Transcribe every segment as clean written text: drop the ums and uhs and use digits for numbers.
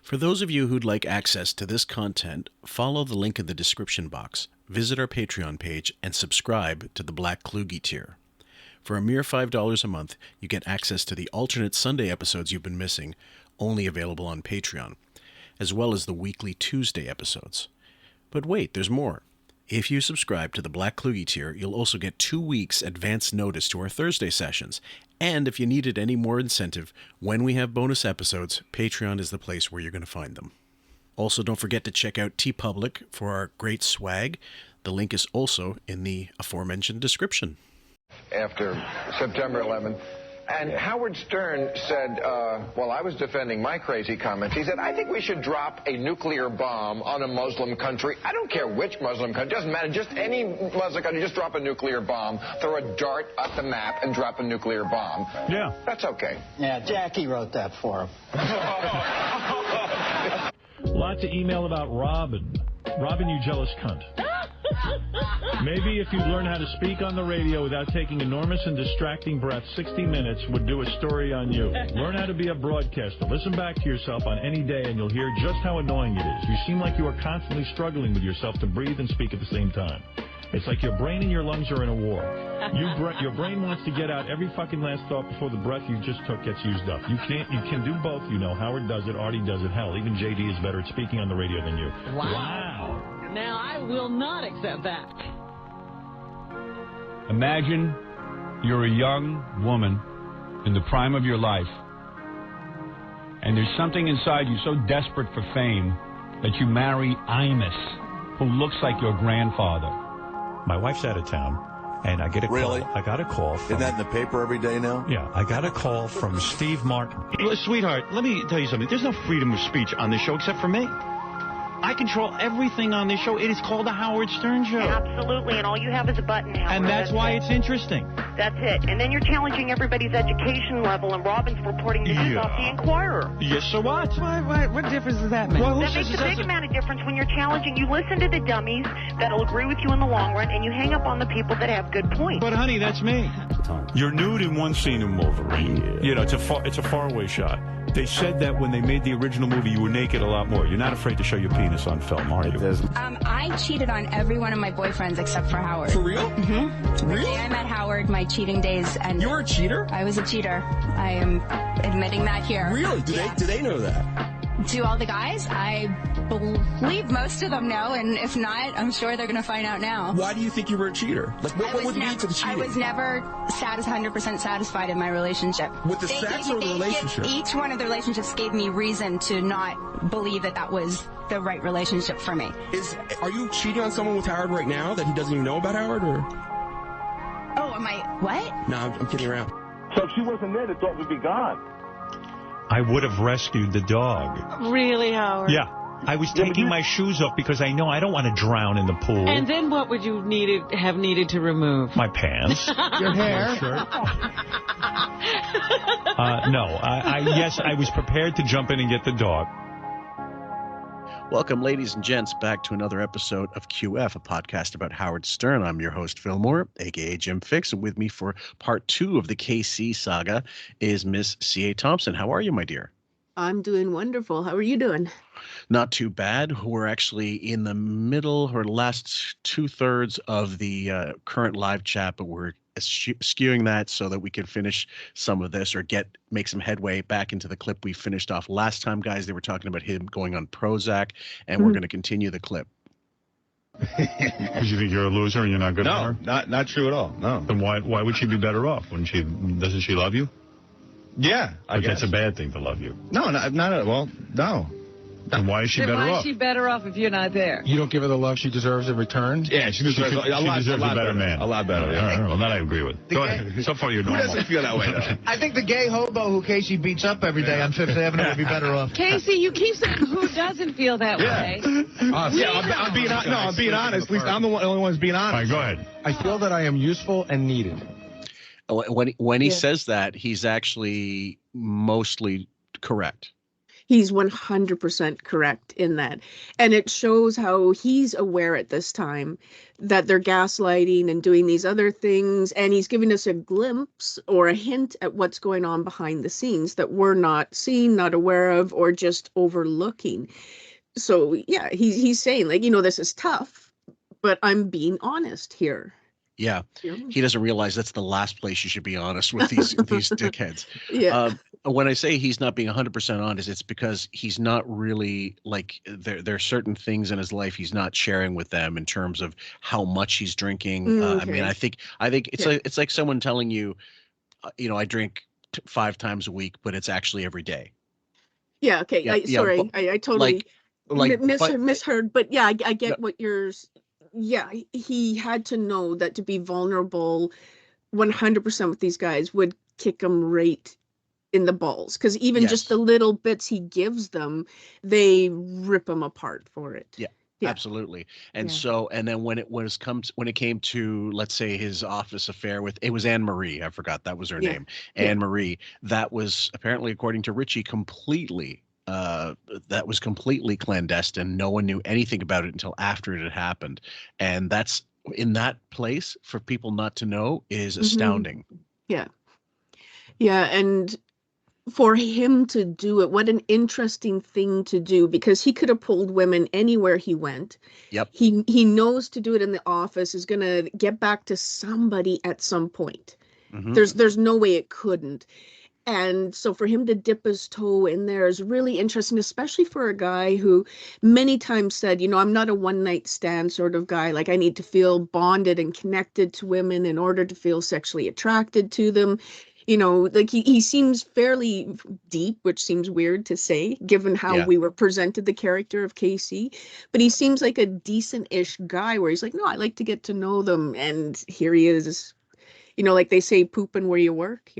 For those of you who'd like access to this content, follow the link in the description box, visit our Patreon page, and subscribe to the Black Kluge tier. For a mere $5 a month, you get access to the alternate Sunday episodes you've been missing, only available on Patreon, as well as the weekly Tuesday episodes. But wait, there's more. If you subscribe to the Black Kluge tier, you'll also get 2 weeks advance notice to our Thursday sessions. And if you needed any more incentive, when we have bonus episodes, Patreon is the place where you're going to find them. Also, don't forget to check out Teepublic for our great swag. The link is also in the aforementioned description. After September 11th. And Howard Stern said, while I was defending my crazy comments, he said, I think we should drop a nuclear bomb on a Muslim country. I don't care which Muslim country. It doesn't matter. Just any Muslim country. Just drop a nuclear bomb, throw a dart at the map, and drop a nuclear bomb. Yeah. That's okay. Yeah, Jackie wrote that for him. Lots of email about Robin. Robin, you jealous cunt. Maybe if you'd learn how to speak on the radio without taking enormous and distracting breaths, 60 Minutes would do a story on you. Learn how to be a broadcaster. Listen back to yourself on any day and you'll hear just how annoying it is. You seem like you are constantly struggling with yourself to breathe and speak at the same time. It's like your brain and your lungs are in a war. Your brain wants to get out every fucking last thought before the breath you just took gets used up. You can do both, you know. Howard does it, Arty does it. Hell, even JD is better at speaking on the radio than you. Wow. Now, I will not accept that. Imagine you're a young woman in the prime of your life, and there's something inside you so desperate for fame that you marry Imus, who looks like your grandfather. My wife's out of town, and I get a Really? call. I got a call from... Isn't that in the paper every day now? Yeah, I got a call from Steve Martin. Sweetheart, let me tell you something. There's no freedom of speech on this show except for me. I control everything on this show. It is called The Howard Stern Show. Absolutely, and all you have is a button, Howard. And that's why it's interesting. That's it. And then you're challenging everybody's education level, and Robin's reporting the news off the Inquirer. Yes, so what? What difference does that make? Well, That makes a big amount of difference when you're challenging. You listen to the dummies that'll agree with you in the long run, and you hang up on the people that have good points. But, honey, that's me. You're nude in one scene in Wolverine. Yeah. You know, it's a faraway shot. They said that when they made the original movie, you were naked a lot more. You're not afraid to show your penis on film, are you? I cheated on every one of my boyfriends except for Howard. For real? Mm-hmm. Really? The day I met Howard, my cheating days ended. You were a cheater? I was a cheater. I am admitting that here. Really? Do they know that? Do all the guys? I believe most of them know, and if not, I'm sure they're going to find out now. Why do you think you were a cheater? Like, what would lead to the cheating? I was never 100% satisfied in my relationship. With the sex or the relationship? Each one of the relationships gave me reason to not believe that was the right relationship for me. Are you cheating on someone with Howard right now that he doesn't even know about Howard, or? Oh, am I, what? No, I'm kidding around. So if she wasn't there, the dog would be gone. I would have rescued the dog. Really, Howard? Yeah. I was taking my shoes off because I know I don't want to drown in the pool. And then what would you have needed to remove? My pants. Your hair? My shirt. No. Yes, I was prepared to jump in and get the dog. Welcome, ladies and gents, back to another episode of QF, a podcast about Howard Stern. I'm your host, Phil Moore, a.k.a. Jim Fix, and with me for part 2 of the KC saga is Miss C.A. Thomson. How are you, my dear? I'm doing wonderful. How are you doing? Not too bad. We're actually in the middle or last 2/3 of the current live chat, but we're skewing that so that we can finish some of this or make some headway back into the clip we finished off last time, guys. They were talking about him going on Prozac, and we're going to continue the clip. Because you think you're a loser and you're not good at her? No, not true at all. No. Then why would she be better off? Doesn't she love you? Yeah, I guess. That's a bad thing to love you. No, not well, no. Then why is she better off? Why is she better off if you're not there? You don't give her the love she deserves in return? Yeah, she deserves a lot better man. A lot better, yeah. All right, well, that I agree with. Go ahead. So far, you're normal. Who doesn't feel that way, though? I think the gay hobo who Casey beats up every day on Fifth Avenue would be better off. Casey, you keep saying who doesn't feel that way. I'm being honest. At least I'm the only one who's being honest. All right, go ahead. I feel that I am useful and needed. When he says that, he's actually mostly correct. He's 100% correct in that. And it shows how he's aware at this time that they're gaslighting and doing these other things. And he's giving us a glimpse or a hint at what's going on behind the scenes that we're not seeing, not aware of, or just overlooking. So, yeah, he's saying, like, this is tough, but I'm being honest here. Yeah. He doesn't realize that's the last place you should be honest with these dickheads. Yeah. When I say he's not being 100% honest, it's because he's not really like there are certain things in his life he's not sharing with them in terms of how much he's drinking. Okay. I mean, I think it's like someone telling you, I drink 5 times a week, but it's actually every day. Yeah. Okay. Yeah, I totally misheard, but yeah, I get what you're. Yeah, he had to know that to be vulnerable 100% with these guys would kick him right in the balls, because even just the little bits he gives them, they rip him apart for it. Yeah, absolutely. And so, and then when it came to, let's say, his office affair with, it was Anne Marie, I forgot that was her name, Anne Marie, that was apparently, according to Richie, completely clandestine. No one knew anything about it until after it had happened. And that's, in that place, for people not to know is astounding. Yeah. Yeah. And for him to do it, what an interesting thing to do, because he could have pulled women anywhere he went. Yep. He knows to do it in the office is going to get back to somebody at some point. There's no way it couldn't. And so for him to dip his toe in there is really interesting, especially for a guy who many times said, I'm not a one-night stand sort of guy. Like, I need to feel bonded and connected to women in order to feel sexually attracted to them. Like he seems fairly deep, which seems weird to say, given how we were presented the character of Casey. But he seems like a decent-ish guy where he's like, no, I like to get to know them. And here he is. Like they say, pooping where you work,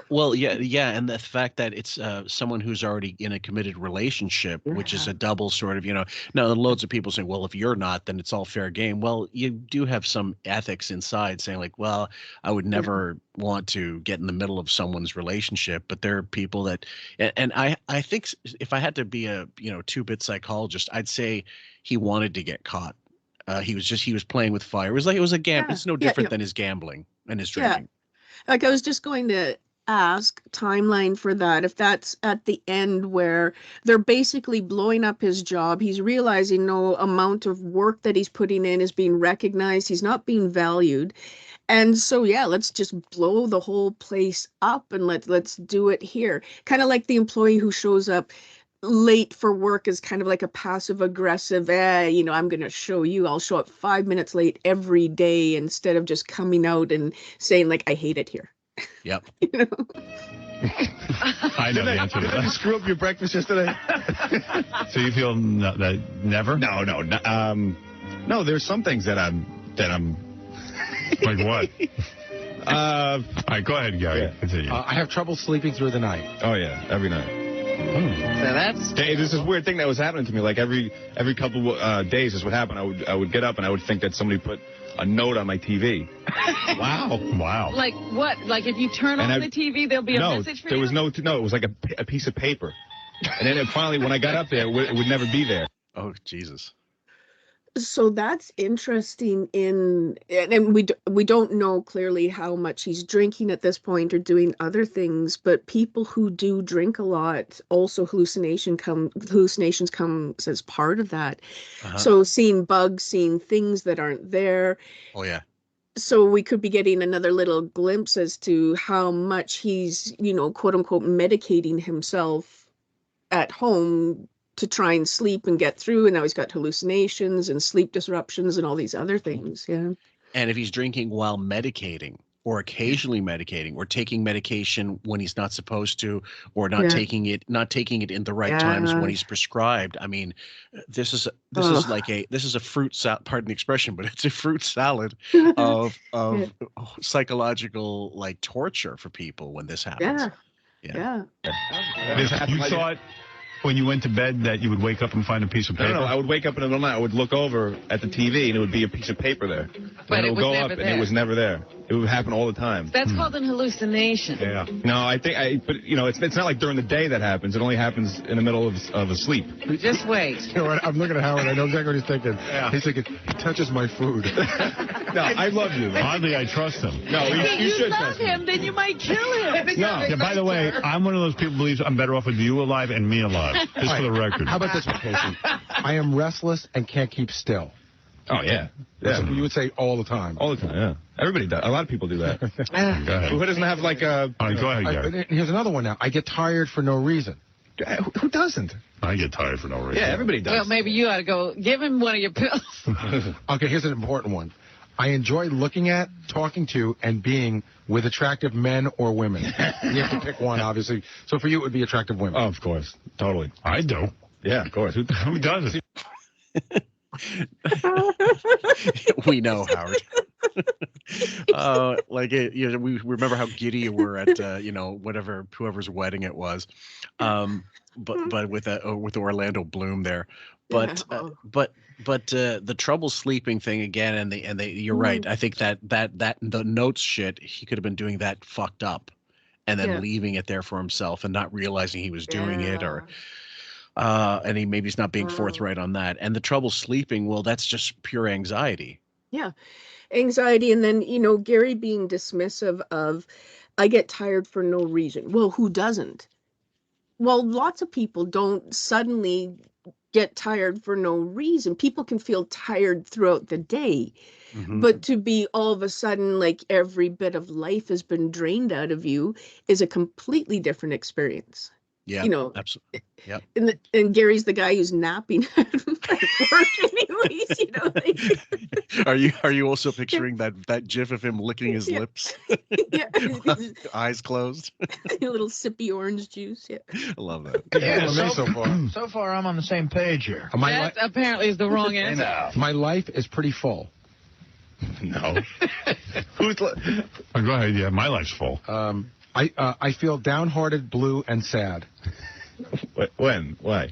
Well, yeah. And the fact that it's someone who's already in a committed relationship, which is a double sort of, now loads of people say, well, if you're not, then it's all fair game. Well, you do have some ethics inside saying like, well, I would never want to get in the middle of someone's relationship. But there are people that, and I think if I had to be a, 2-bit psychologist, I'd say he wanted to get caught. He was playing with fire. It was a gamble. It's no different than his gambling and his drinking. Yeah. Like I was just going to ask timeline for that, if that's at the end where they're basically blowing up his job. He's realizing no amount of work that he's putting in is being recognized. He's not being valued. And so, let's just blow the whole place up and let's do it here. Kind of like the employee who shows up late for work is kind of like a passive aggressive, I'm going to show you, I'll show up 5 minutes late every day instead of just coming out and saying like, I hate it here. Yep. I know the answer to that. Did you screw up your breakfast yesterday? So you feel that never? No. No, there's some things that I'm like what? All right, go ahead, Gary. Continue. I have trouble sleeping through the night. Oh yeah, every night. So that's... Hey, there's this weird thing that was happening to me. Like every couple days, is what happened. I would get up and I would think that somebody put a note on my TV. Wow. Like what? Like if you turn on the TV, there'll be a message for you? There was no. It was like a piece of paper. And then finally, when I got up there, it would never be there. Oh Jesus. So that's interesting and we don't know clearly how much he's drinking at this point or doing other things, but people who do drink a lot also hallucinations come as part of that. So seeing bugs, seeing things that aren't there. Oh yeah. So we could be getting another little glimpse as to how much he's, quote unquote, medicating himself at home to try and sleep and get through, and now he's got hallucinations and sleep disruptions and all these other things. Yeah. And if he's drinking while medicating or occasionally medicating or taking medication when he's not supposed to, or not taking it in the right times when he's prescribed, I mean, this is a fruit salad, pardon the expression, but it's a fruit salad of psychological like torture for people when this happens. Yeah. You thought when you went to bed that you would wake up and find a piece of paper? No, I would wake up in the middle of the night. I would look over at the TV, and it would be a piece of paper there. But and it would go up, there. and it was never there. It would happen all the time. That's called an hallucination. Yeah. No, but it's not like during the day that happens. It only happens in the middle of a sleep. Just wait. You know what? I'm looking at Howard. I know exactly what he's thinking. Yeah. He's thinking, he touches my food. No, I love you. Oddly, I trust him. No, you should love trust him, then you might kill him. No. Yeah, by the way, I'm one of those people who believes I'm better off with you alive and me alive. Just for the record. How about this one, Casey? I am restless and can't keep still. Oh, yeah. That's what you would say all the time. All the time, yeah. Everybody does. A lot of people do that. Go ahead. Who doesn't have like a... All right, go ahead, Gary. Here's another one now. I get tired for no reason. Who doesn't? I get tired for no reason. Yeah, everybody does. Well, maybe you ought to go give him one of your pills. Okay, here's an important one. I enjoy looking at, talking to, and being with attractive men or women. You have to pick one, obviously. So for you, it would be attractive women. Oh, of course. Totally. I do. Yeah, of course. Who doesn't? We know, Howard. We remember how giddy you were at whoever's wedding it was, but with Orlando Bloom there, but the trouble sleeping thing again, and you're right. I think that the notes shit, he could have been doing that fucked up, and then leaving it there for himself and not realizing he was doing it, or. And he's not being forthright on that. And the trouble sleeping, well, that's just pure anxiety. Yeah. Anxiety. And then, Gary being dismissive of, I get tired for no reason. Well, who doesn't? Well, lots of people don't suddenly get tired for no reason. People can feel tired throughout the day. Mm-hmm. But to be all of a sudden, like every bit of life has been drained out of you is a completely different experience. Yeah, absolutely. Yep. And Gary's the guy who's napping at work anyways, Are you also picturing that gif of him licking his lips? Yeah. Eyes closed. A little sippy orange juice, yeah. I love that. Yeah, so far I'm on the same page here. That apparently is the wrong answer. My life is pretty full. No. Go ahead, yeah, my life's full. I feel downhearted, blue, and sad. When? Why?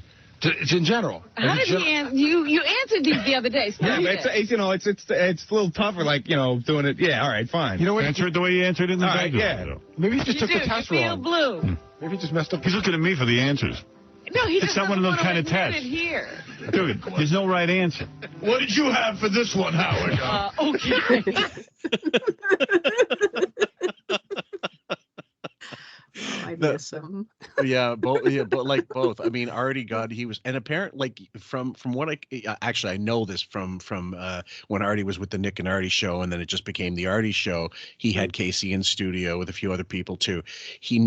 In general. How did you answered these the other day? Yeah, but it's a little tougher, doing it. Yeah, all right, fine. You know what? Answer it the way you answered in the bedroom. Yeah. Maybe he just took the test wrong. wrong. Blue. Maybe he just messed up. He's looking at me for the answers. No, it's not one of those kind of tests. Here. Dude, there's no right answer. What did you have for this one, Howard? Okay. I miss him. Yeah, but like both. I mean, Arty he was, and apparently, from what I know this from when Arty was with the Nick and Arty show, and then it just became the Arty show. He had Casey in studio with a few other people too. He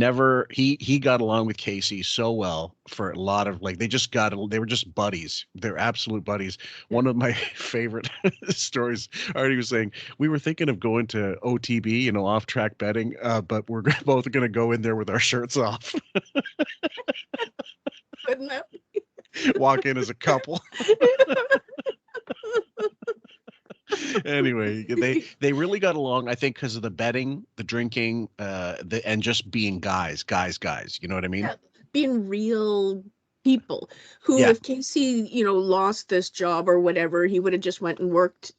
got along with Casey so well for a lot of they were just buddies. They're absolute buddies. One of my favorite stories, Arty was saying, we were thinking of going to OTB, off track betting, but we're both going to go in there with our shirts off. Couldn't that be? Walk in as a couple. Anyway, they really got along, I think, because of the betting, the drinking, and just being guys. You know what I mean? Yeah, being real people who, if Casey, lost this job or whatever, he would have just went and worked,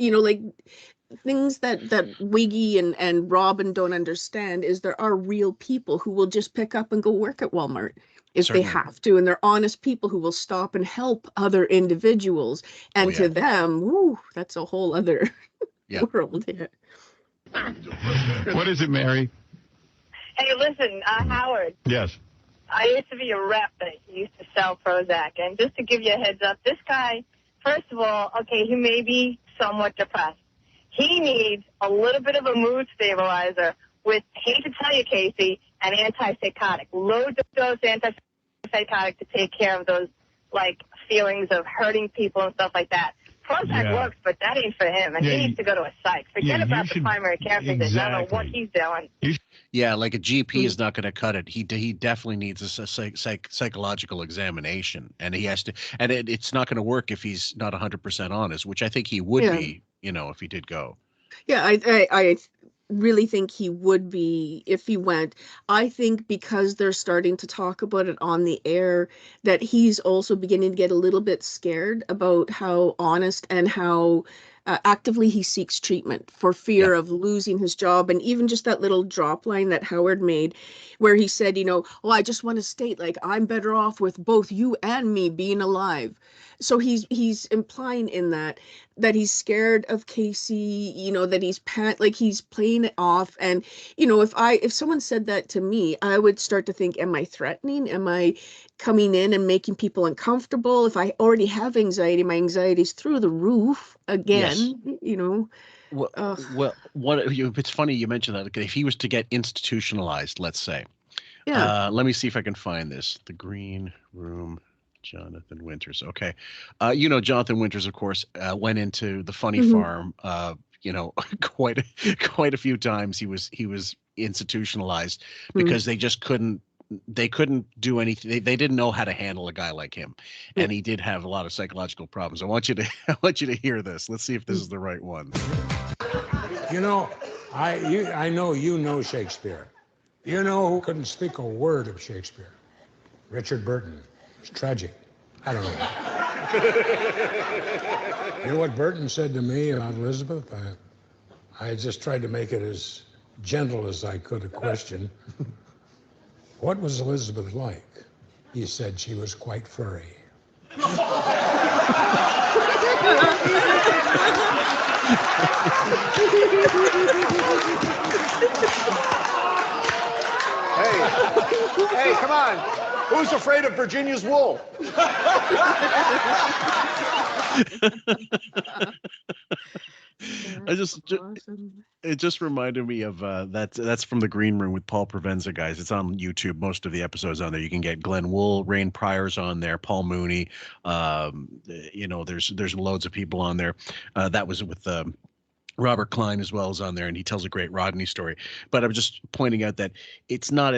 things that Wiggy and Robin don't understand is there are real people who will just pick up and go work at Walmart if they have to, and they're honest people who will stop and help other individuals, and to them, that's a whole other world here. What is it, Mary? Hey, listen, Howard. Yes. I used to be a rep that used to sell Prozac, and just to give you a heads up, this guy, first of all, okay, he may be somewhat depressed. He needs a little bit of a mood stabilizer with, hate to tell you, Casey, an antipsychotic. Low dose antipsychotic to take care of those, feelings of hurting people and stuff like that. Prozac works, but that ain't for him, and he needs to go to a psych. Forget about the primary care physician. I don't know what he's doing. Yeah, like a GP is not going to cut it. He definitely needs a psychological examination, and he has to. And it's not going to work if he's not 100% honest, which I think he would be, if he did go. Yeah, I really think he would be if he went. I think because they're starting to talk about it on the air, that he's also beginning to get a little bit scared about how honest and how actively he seeks treatment for fear of losing his job. And even just that little drop line that Howard made where he said, you know, oh, I just want to state, like, I'm better off with both you and me being alive. So he's implying in that he's scared of Casey, you know, that he's playing it off. And, you know, if someone said that to me, I would start to think, am I threatening? Am I coming in and making people uncomfortable? If I already have anxiety, my anxiety's through the roof again, you know. Well, it's funny you mentioned that. If he was to get institutionalized, let's say. Let me see if I can find this. The Green Room, Jonathan Winters. Okay. You know, Jonathan Winters, of course, went into the funny farm, you know, quite a few times. He was institutionalized because they just couldn't do anything. They didn't know how to handle a guy like him. And he did have a lot of psychological problems. I want you to hear this. Let's see if this is the right one. You know, I know you know Shakespeare. You know who couldn't speak a word of Shakespeare? Richard Burton. It's tragic. I don't know. You know what Burton said to me about Elizabeth? I just tried to make it as gentle as I could, a question. What was Elizabeth like? He said she was quite furry. Hey, come on. Who's afraid of Virginia's wool? It just reminded me of that's from the Green Room with Paul Provenza, guys. It's on YouTube. Most of the episodes on there. You can get Glenn Wool, Rain Pryor's on there, Paul Mooney. You know, there's loads of people on there. That was with Robert Klein as well as on there, and he tells a great Rodney story. But I'm just pointing out that it's not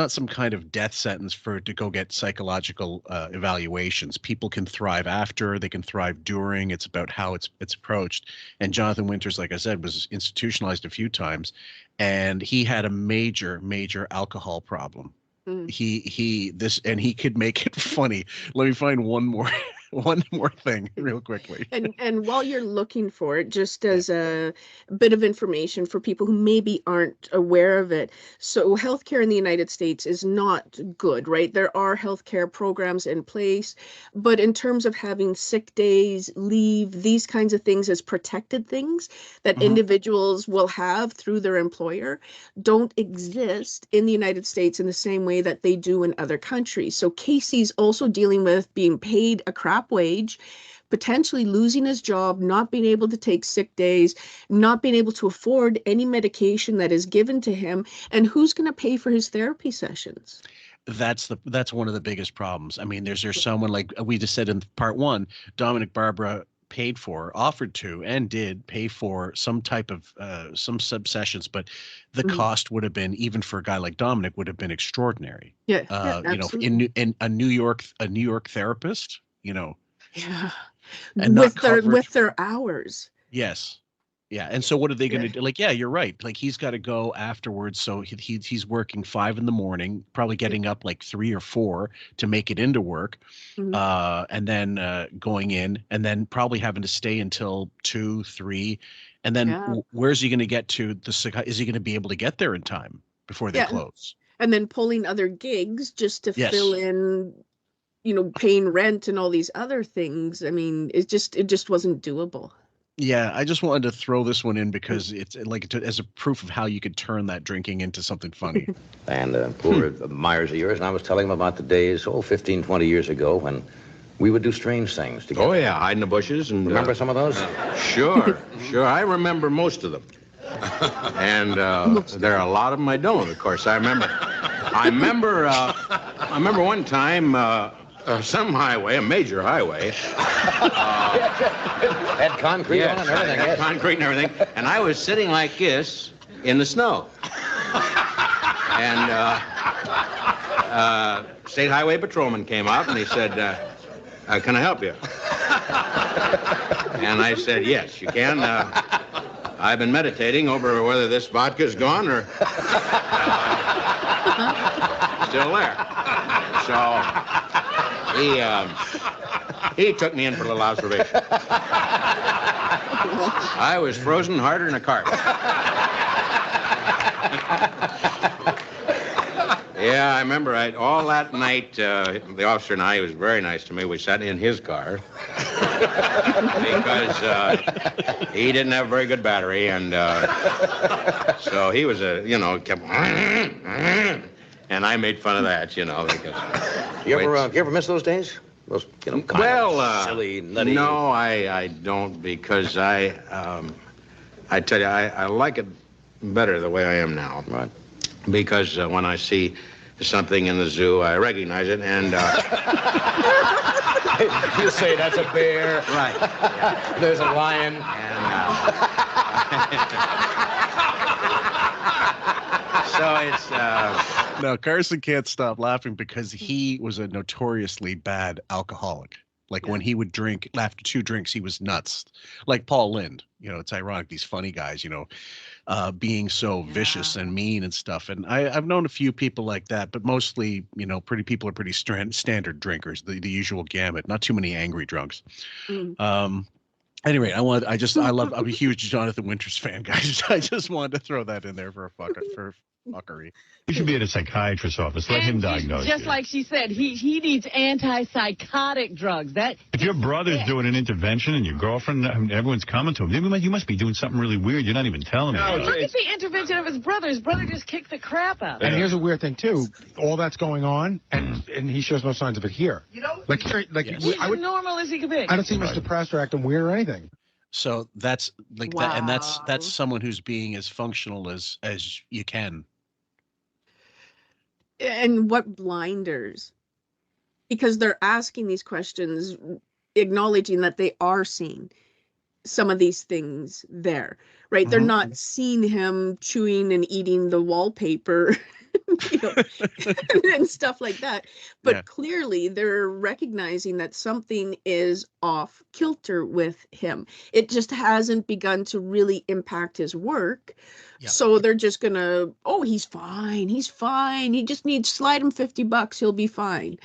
some kind of death sentence to go get psychological evaluations. People can thrive after, they can thrive during. It's about how it's approached. And Jonathan Winters, like I said, was institutionalized a few times, and he had a major alcohol problem. He could make it funny. Let me find one more thing real quickly. And while you're looking for it, just as a bit of information for people who maybe aren't aware of it. So healthcare in the United States is not good, right? There are healthcare programs in place, but in terms of having sick days, leave, these kinds of things as protected things that individuals will have through their employer don't exist in the United States in the same way that they do in other countries. So Casey's also dealing with being paid a crap wage, potentially losing his job, not being able to take sick days, not being able to afford any medication that is given to him, and who's going to pay for his therapy sessions? That's one of the biggest problems. I mean, there's someone, like we just said in part one, Dominic Barbara offered to and did pay for some type of some sub-sessions, but the cost would have been, even for a guy like Dominic, would have been extraordinary. You know, in a New York therapist, you know, and with their hours. Yes. Yeah. And so what are they going to do? Like, yeah, you're right. Like, he's got to go afterwards. So he's working 5 a.m, probably getting up like 3 or 4 to make it into work. And then going in and then probably having to stay until 2, 3. And then where's he going to get to? Is he going to be able to get there in time before they close? And then pulling other gigs just to fill in, you know, paying rent and all these other things. I mean, it just wasn't doable. Yeah, I just wanted to throw this one in because it's like as a proof of how you could turn that drinking into something funny. And poor Myers of yours, and I was telling him about the days, 15, 20 years ago when we would do strange things together. Oh, yeah, hide in the bushes. And remember some of those? Sure. I remember most of them. And there are a lot of them I don't, of course. I remember one time, some highway, a major highway. Had concrete on it and everything. Had concrete and everything. And I was sitting like this in the snow. And State Highway Patrolman came up and he said, can I help you? And I said, yes, you can. I've been meditating over whether this vodka's gone or still there. So he took me in for a little observation. I was frozen harder than a cart. Yeah, I remember all that night, the officer and I, he was very nice to me. We sat in his car because he didn't have a very good battery. And so he was kept, and I made fun of that, because. You ever miss those days? Those, kind of silly, nutty. No, I don't, because I tell you, I like it better the way I am now. Right. Because when I see something in the zoo, I recognize it, and you say that's a bear. Right. Yeah. There's a lion. So it's No, Carson can't stop laughing because he was a notoriously bad alcoholic. Like when he would drink, after 2 drinks, he was nuts. Like Paul Lind, it's ironic, these funny guys, being so vicious and mean and stuff. And I've known a few people like that, but mostly, people are pretty standard drinkers, the usual gamut, not too many angry drunks. Anyway, I'm a huge Jonathan Winters fan, guys. I just wanted to throw that in there for fuckery. You should be at a psychiatrist's office. Let him diagnose Just you. like she said, he needs antipsychotic drugs. If your brother's doing an intervention and your girlfriend, everyone's coming to him, you must be doing something really weird. You're not even telling me. Look at the intervention of his brother. His brother just kicked the crap out. And here's a weird thing too. All that's going on, and he shows no signs of it here. Like here, He's as normal as he can be. I don't see him as depressed or acting weird or anything. So that's like that, and that's someone who's being as functional as you can. And what blinders? Because they're asking these questions, acknowledging that they are seeing some of these things there, right? They're not seeing him chewing and eating the wallpaper and stuff like that. But clearly they're recognizing that something is off kilter with him. It just hasn't begun to really impact his work. So they're just gonna, he's fine. He's fine. He just needs slide him $50. He'll be fine.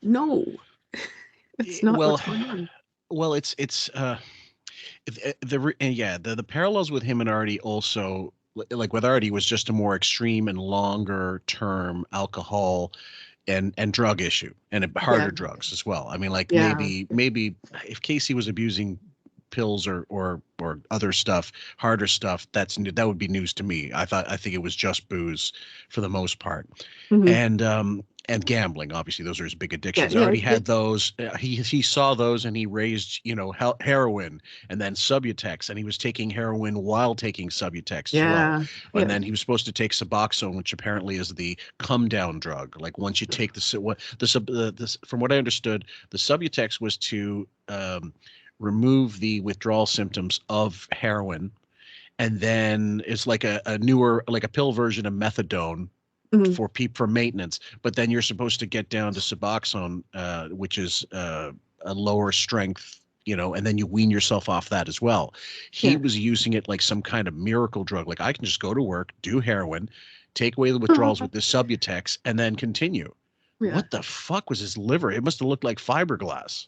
No, that's not what's going on. Well, it's the parallels with him and Arty also, like with Arty, was just a more extreme and longer term alcohol and drug issue, and harder drugs as well. I mean, like maybe if Casey was abusing pills or other stuff, harder stuff, that would be news to me. I think it was just booze for the most part, and gambling. Obviously, those are his big addictions. Arty had those. He saw those, and he raised heroin and then Subutex, and he was taking heroin while taking Subutex as well. And then he was supposed to take Suboxone, which apparently is the come down drug. Like once you take from what I understood, the Subutex was to remove the withdrawal symptoms of heroin, and then it's like a newer, like a pill version of methadone for maintenance. But then you're supposed to get down to Suboxone, which is a lower strength, and then you wean yourself off that as well. He was using it like some kind of miracle drug. Like, I can just go to work, do heroin, take away the withdrawals with this Subutex, and then continue. What the fuck was his liver? It must have looked like fiberglass.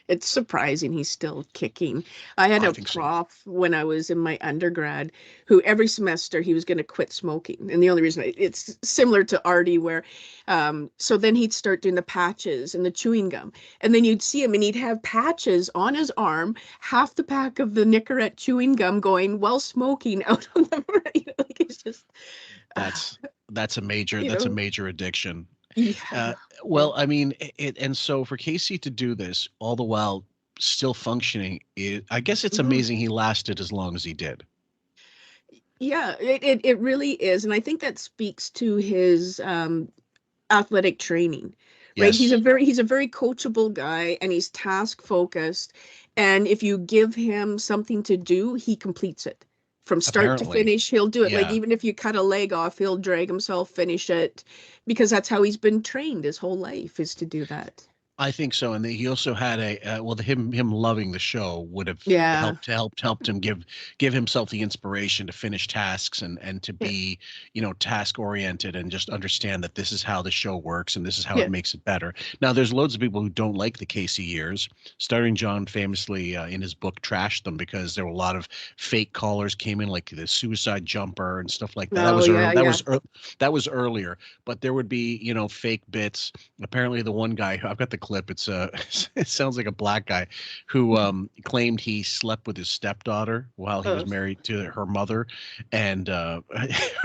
It's surprising he's still kicking. I had a prof when I was in my undergrad who every semester he was going to quit smoking. And the only reason it's similar to Arty, where so then he'd start doing the patches and the chewing gum. And then you'd see him and he'd have patches on his arm, half the pack of the Nicorette chewing gum going while smoking out on the like it's just that's a major addiction. Yeah. Well, I mean, and so for Casey to do this all the while still functioning, I guess it's amazing he lasted as long as he did. Yeah, it really is. And I think that speaks to his athletic training, right? He's a very coachable guy, and he's task focused. And if you give him something to do, he completes it. From start to finish, he'll do it. Like, even if you cut a leg off, he'll drag himself, finish it, because that's how he's been trained his whole life, is to do that. I think so, and he also had him loving the show would have helped him give himself the inspiration to finish tasks and to be task oriented and just understand that this is how the show works and this is how it makes it better. Now, there's loads of people who don't like the Casey years. Starring John famously in his book trashed them because there were a lot of fake callers came in, like the suicide jumper and stuff like that. That was earlier, but there would be fake bits. Apparently, the one guy, I've got the clip. It's it sounds like a black guy who claimed he slept with his stepdaughter while he was married to her mother, and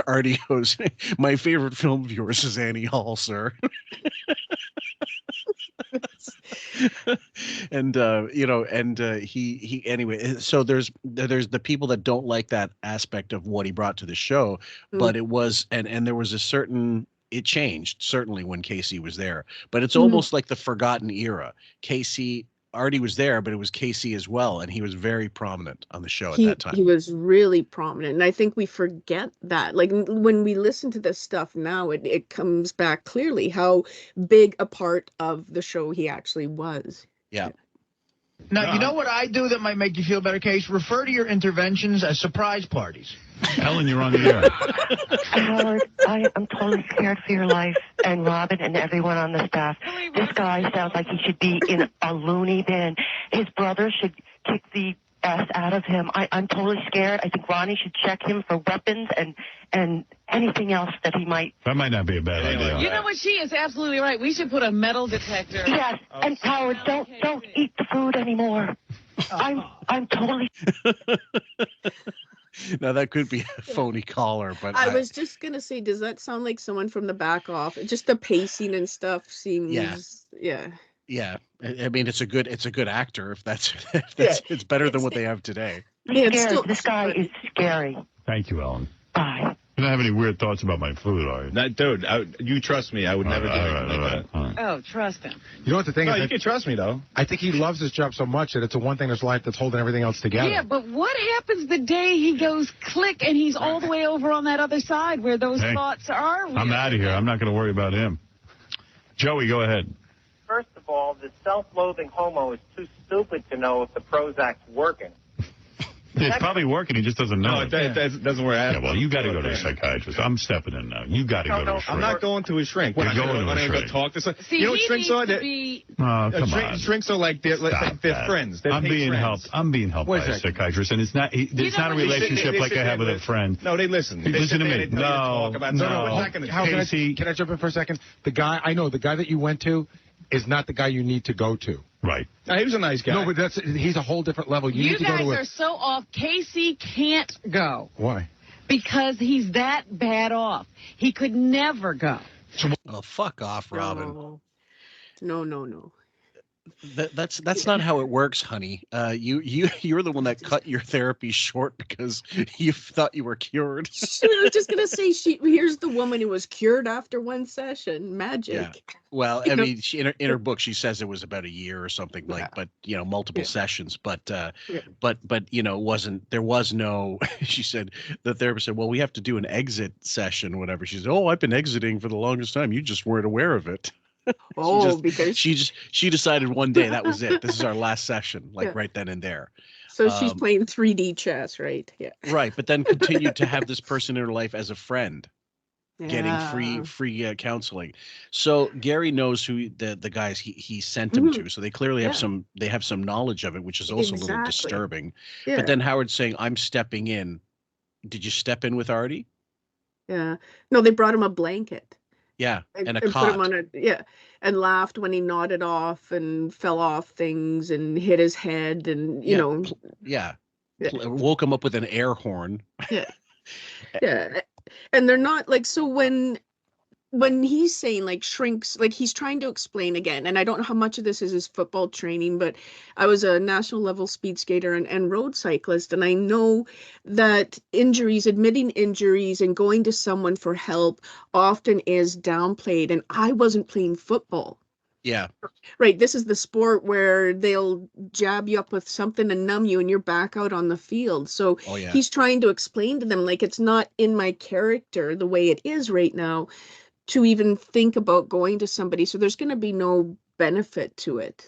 Arty goes, "My favorite film of yours is Annie Hall, sir." And he anyway. So there's the people that don't like that aspect of what he brought to the show, but it was and there was a certain. It changed certainly when Casey was there, but it's almost like the forgotten era. Arty was there, but it was Casey as well, and he was very prominent on the show at that time. He was really prominent, and I think we forget that. Like when we listen to this stuff now, it comes back clearly how big a part of the show he actually was. Yeah. Now, you know what I do that might make you feel better, Case? Refer to your interventions as surprise parties. Ellen, you're on the air. Howard, I am totally scared for your life, and Robin and everyone on the staff. This guy sounds like he should be in a loony bin. His brother should kick the ass out of him. I'm totally scared. I think Ronnie should check him for weapons and anything else that he might. That might not be a bad idea. You know what? She is absolutely right. We should put a metal detector. Yes, and Howard, don't eat the food anymore. I'm totally. Now that could be a phony caller, but I was just gonna say, does that sound like someone from the back off? Just the pacing and stuff seems. Yeah. I mean, it's a good actor. If that's it's better than what they have today. This guy is scary. Thank you, Ellen. Bye. You don't have any weird thoughts about my food, are you? Dude, you trust me. I would never do anything like that. Oh, trust him. You know what the thing is? You can trust me, though. I think he loves his job so much that it's the one thing in his life that's holding everything else together. Yeah, but what happens the day he goes click and he's all the way over on that other side where those thoughts are? I'm out of here. I'm not going to worry about him. Joey, go ahead. First of all, the self-loathing homo is too stupid to know if the Prozac's working. It's probably working. He just doesn't know. No, it doesn't work. Yeah, well, you got to go to a psychiatrist. I'm stepping in now. You got to go to a shrink. I'm not going to a shrink. You're going to a shrink. Talk to See, you know what shrinks are? Come on. Shrinks are like they're friends. I'm being helped by a psychiatrist, and it's not a relationship like I have with a friend. No, they listen. Listen to me. No. Can I jump in for a second? The guy that you went to is not the guy you need to go to. Right. He was a nice guy. No, but he's a whole different level. You need to go to guys are so off. Casey can't go. Why? Because he's that bad off. He could never go. Oh, fuck off, Robin. No. That's not how it works, honey. You're the one that cut your therapy short because you thought you were cured. I was just gonna say, here's the woman who was cured after one session. Magic. Yeah. Well, I mean, in her book, she says it was about a year or something but multiple sessions. But there was no. She said the therapist said, well, we have to do an exit session, whatever. She said, oh, I've been exiting for the longest time. You just weren't aware of it. Because she decided one day that was it. This is our last session, right then and there. So she's playing 3D chess, right? Yeah. Right, but then continued to have this person in her life as a friend, getting free counseling. So Gary knows who the guys he sent him to. So they clearly have some knowledge of it, which is also a little disturbing. Yeah. But then Howard's saying, "I'm stepping in." Did you step in with Arty? Yeah. No, they brought him a blanket. Yeah, and a cot. cot. Put him on and laughed when he nodded off and fell off things and hit his head and woke him up with an air horn. Yeah, and they're not like, so when he's saying like shrinks, like he's trying to explain again, and I don't know how much of this is his football training, but I was a national level speed skater and road cyclist, and I know that admitting injuries and going to someone for help often is downplayed, and I wasn't playing football. Yeah. Right. This is the sport where they'll jab you up with something and numb you and you're back out on the field. So he's trying to explain to them, like, it's not in my character the way it is right now to even think about going to somebody. So there's going to be no benefit to it.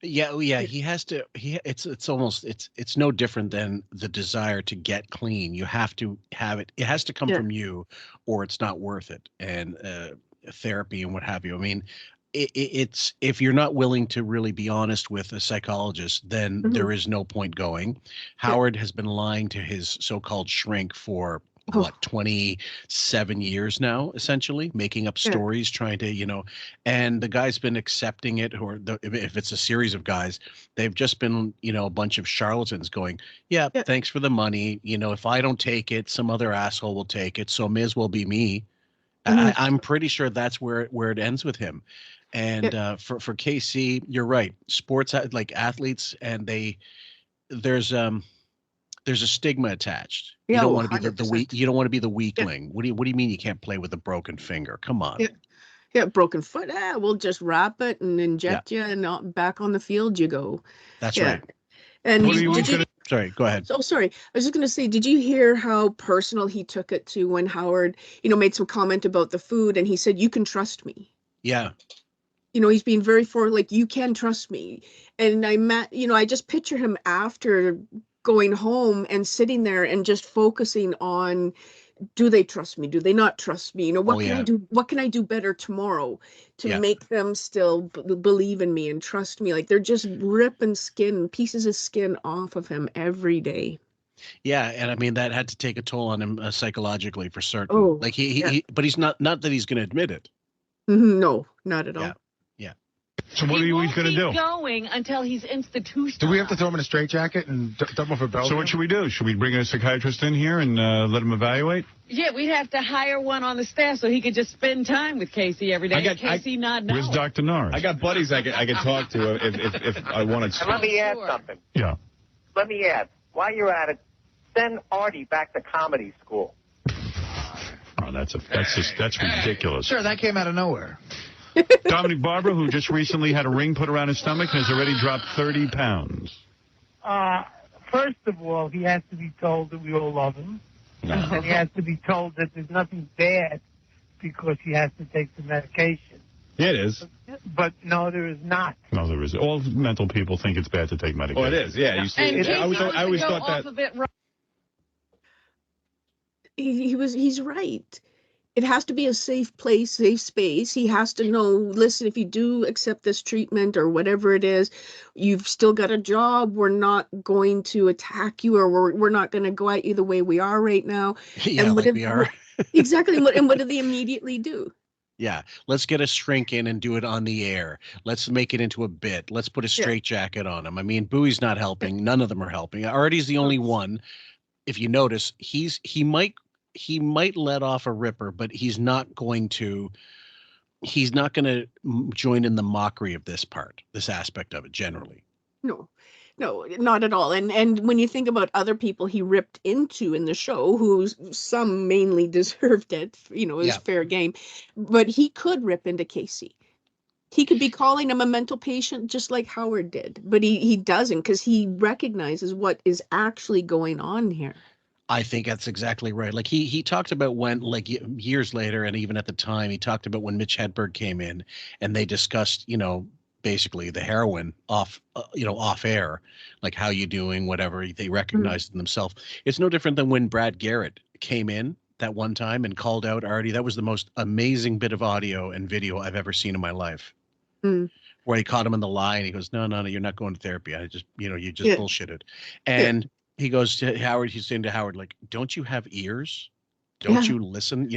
Yeah, he has to. It's almost it's no different than the desire to get clean. You have to have it. It has to come from you, or it's not worth it. And therapy and what have you. I mean, it's if you're not willing to really be honest with a psychologist, then there is no point going. Howard has been lying to his so-called shrink for what 27 years now, essentially making up stories, trying to, and the guy's been accepting it, or if it's a series of guys, they've just been, a bunch of charlatans going, thanks for the money. If I don't take it, some other asshole will take it. So it may as well be me. I'm pretty sure that's where it ends with him. And for KC, you're right. Sports, like athletes, and there's a stigma attached. You don't want to be the weak. You don't want to be the weakling. What do you mean you can't play with a broken finger? Come on. Yeah, broken foot. We'll just wrap it and inject you, and back on the field you go. That's right. And sorry, go ahead. Oh, sorry. I was just going to say, did you hear how personal he took it to when Howard, made some comment about the food, and he said, "You can trust me." Yeah. He's being very forward, like, you can trust me. And I just picture him after going home and sitting there and just focusing on, do they trust me? Do they not trust me? What can I do? What can I do better tomorrow to make them still believe in me and trust me? Like, they're just ripping pieces of skin off of him every day. Yeah, and I mean that had to take a toll on him psychologically for certain. Like but he's not that he's going to admit it. No, not at all. Yeah. So what are you going to do? Going until he's institutionalized. Do we have to throw him in a straitjacket and dump him for belt? So what should we do? Should we bring a psychiatrist in here and let him evaluate? Yeah, we'd have to hire one on the staff so he could just spend time with Casey every day. Casey not know. Where's Dr. Norris? I got buddies I could talk to if I wanted to. And let me add something. Yeah. Let me add. While you're at it, send Arty back to comedy school. Oh, that's ridiculous. Sure, that came out of nowhere. Dominic Barbara, who just recently had a ring put around his stomach, has already dropped 30 pounds. First of all, he has to be told that we all love him. And he has to be told that there's nothing bad because he has to take the medication. Yeah, it is. But no, there is not. No, there is. All mental people think it's bad to take medication. Oh, it is. Yeah, you see. I always thought that. He's right. It has to be a safe place, safe space. He has to know, listen, if you do accept this treatment or whatever it is, you've still got a job. We're not going to attack you, or we're not going to go at you the way we are right now. Yeah, and we are. Exactly. And what do they immediately do? Yeah, let's get a shrink in and do it on the air. Let's make it into a bit. Let's booty a straitjacket on him. I mean, Bowie's not helping. None of them are helping. Artie's the only one. If you notice, he might let off a ripper, but he's not going to join in the mockery of this aspect of it generally. No, not at all. And when you think about other people he ripped into in the show, who some mainly deserved it, it was fair game, but he could rip into Casey. He could be calling him a mental patient just like Howard did, but he doesn't, because he recognizes what is actually going on here. I think that's exactly right. Like he talked about when, like, years later, and even at the time, he talked about when Mitch Hedberg came in and they discussed, basically the heroin off air, like, how you doing, whatever. They recognized in themselves. It's no different than when Brad Garrett came in that one time and called out Arty. That was the most amazing bit of audio and video I've ever seen in my life. Where he caught him in the lie and he goes, no, you're not going to therapy. I just, you just bullshitted. And he goes to Howard, he's saying to Howard, like, don't you have ears? Don't you listen?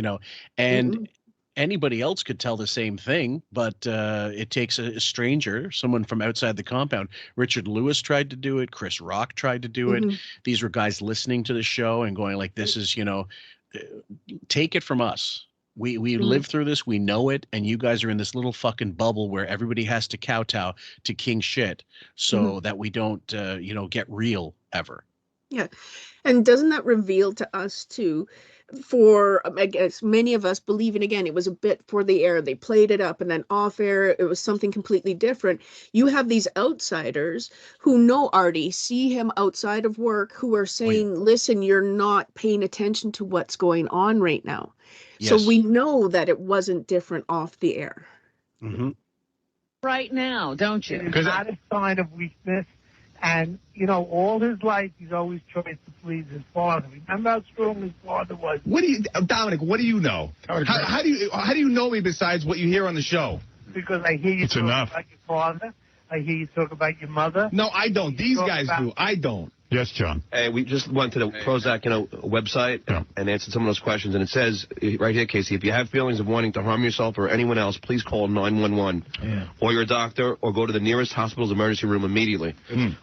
And anybody else could tell the same thing, but it takes a stranger, someone from outside the compound. Richard Lewis tried to do it. Chris Rock tried to do it. These were guys listening to the show and going like, this is, take it from us. We live through this. We know it. And you guys are in this little fucking bubble where everybody has to kowtow to king shit so that we don't, get real ever. Yeah. And doesn't that reveal to us too, for, I guess, many of us believing, again, it was a bit for the air. They played it up, and then off air, it was something completely different. You have these outsiders who know Arty, see him outside of work, who are saying, listen, you're not paying attention to what's going on right now. Yes. So we know that it wasn't different off the air. right now, don't you? It is not a sign of weakness. And, you know, all his life, he's always tried to please his father. Remember how strong his father was? What do you, Dominic, what do you know? How do you know me besides what you hear on the show? Because I hear you talk about your father. I hear you talk about your mother. No, I don't. These guys do. I don't. Yes, John. Hey, we just went to the Prozac, website and answered some of those questions, and it says right here, Casey, if you have feelings of wanting to harm yourself or anyone else, please call 911 or your doctor, or go to the nearest hospital's emergency room immediately. It's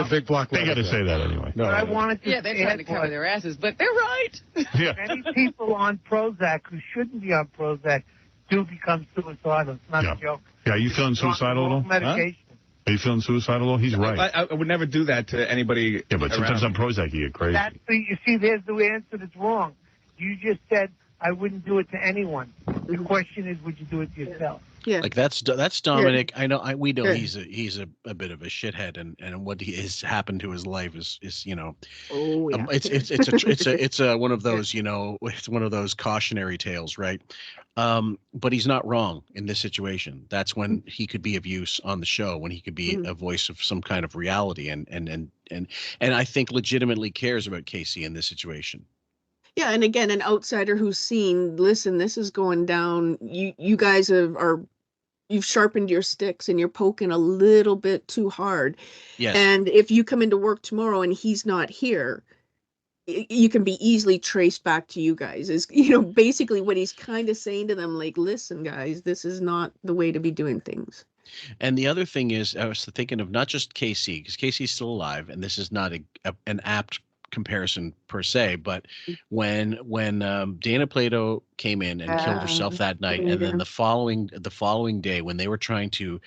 a big block. They got to say that anyway. But I wanted to they're trying to cover their asses, but they're right. Many people on Prozac who shouldn't be on Prozac do become suicidal. It's not a joke. Yeah, are you feeling suicidal at all? Medication. Are you feeling suicidal at all? He's right. I would never do that to anybody. Yeah, but sometimes on Prozac you get crazy. You see, there's the answer that's wrong. You just said, I wouldn't do it to anyone. The question is, would you do it to yourself? Yeah. Like that's Dominic. I know we know he's a bit of a shithead, and what has happened to his life is it's one of those, it's one of those cautionary tales, right? But he's not wrong in this situation. That's when he could be of use on the show, when he could be a voice of some kind of reality, and I think legitimately cares about Casey in this situation. Yeah, and again, an outsider who's seen, listen, this is going down. You guys you've sharpened your sticks and you're poking a little bit too hard. Yes. And if you come into work tomorrow and he's not here, you can be easily traced back to you guys. Is basically what he's kind of saying to them, like, listen, guys, this is not the way to be doing things. And the other thing is, I was thinking of not just Casey, because Casey's still alive, and this is not an apt comparison per se, but when Dana Plato came in and killed herself that night, and then the following day when they were trying to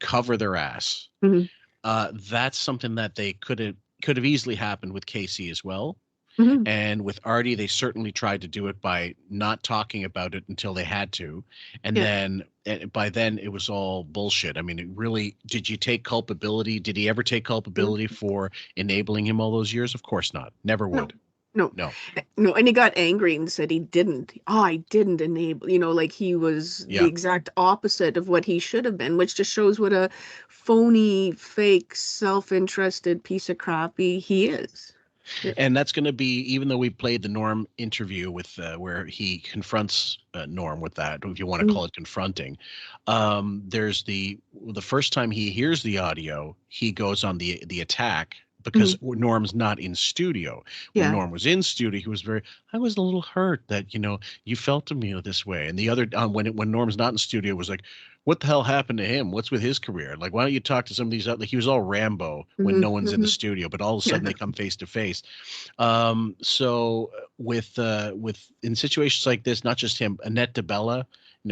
cover their ass, that's something that they could have easily happened with Casey as well. And with Arty, they certainly tried to do it by not talking about it until they had to, and then by then it was all bullshit. I mean, it really, did you take culpability? Did he ever take culpability for enabling him all those years? Of course not. Never would. No. And he got angry and said he didn't. I didn't enable. Like he was the exact opposite of what he should have been, which just shows what a phony, fake, self-interested piece of crap he is. And that's going to be, even though we played the Norm interview with where he confronts Norm with that, if you want to call it confronting, there's the first time he hears the audio, he goes on the attack because Norm's not in studio. When Norm was in studio, he was I was a little hurt that, you felt to me this way. And the other, when Norm's not in studio, was like, what the hell happened to him? What's with his career? Like, why don't you talk to some of these other, like he was all Rambo when no one's in the studio, but all of a sudden they come face to face. So with in situations like this, not just him, Annette DeBella,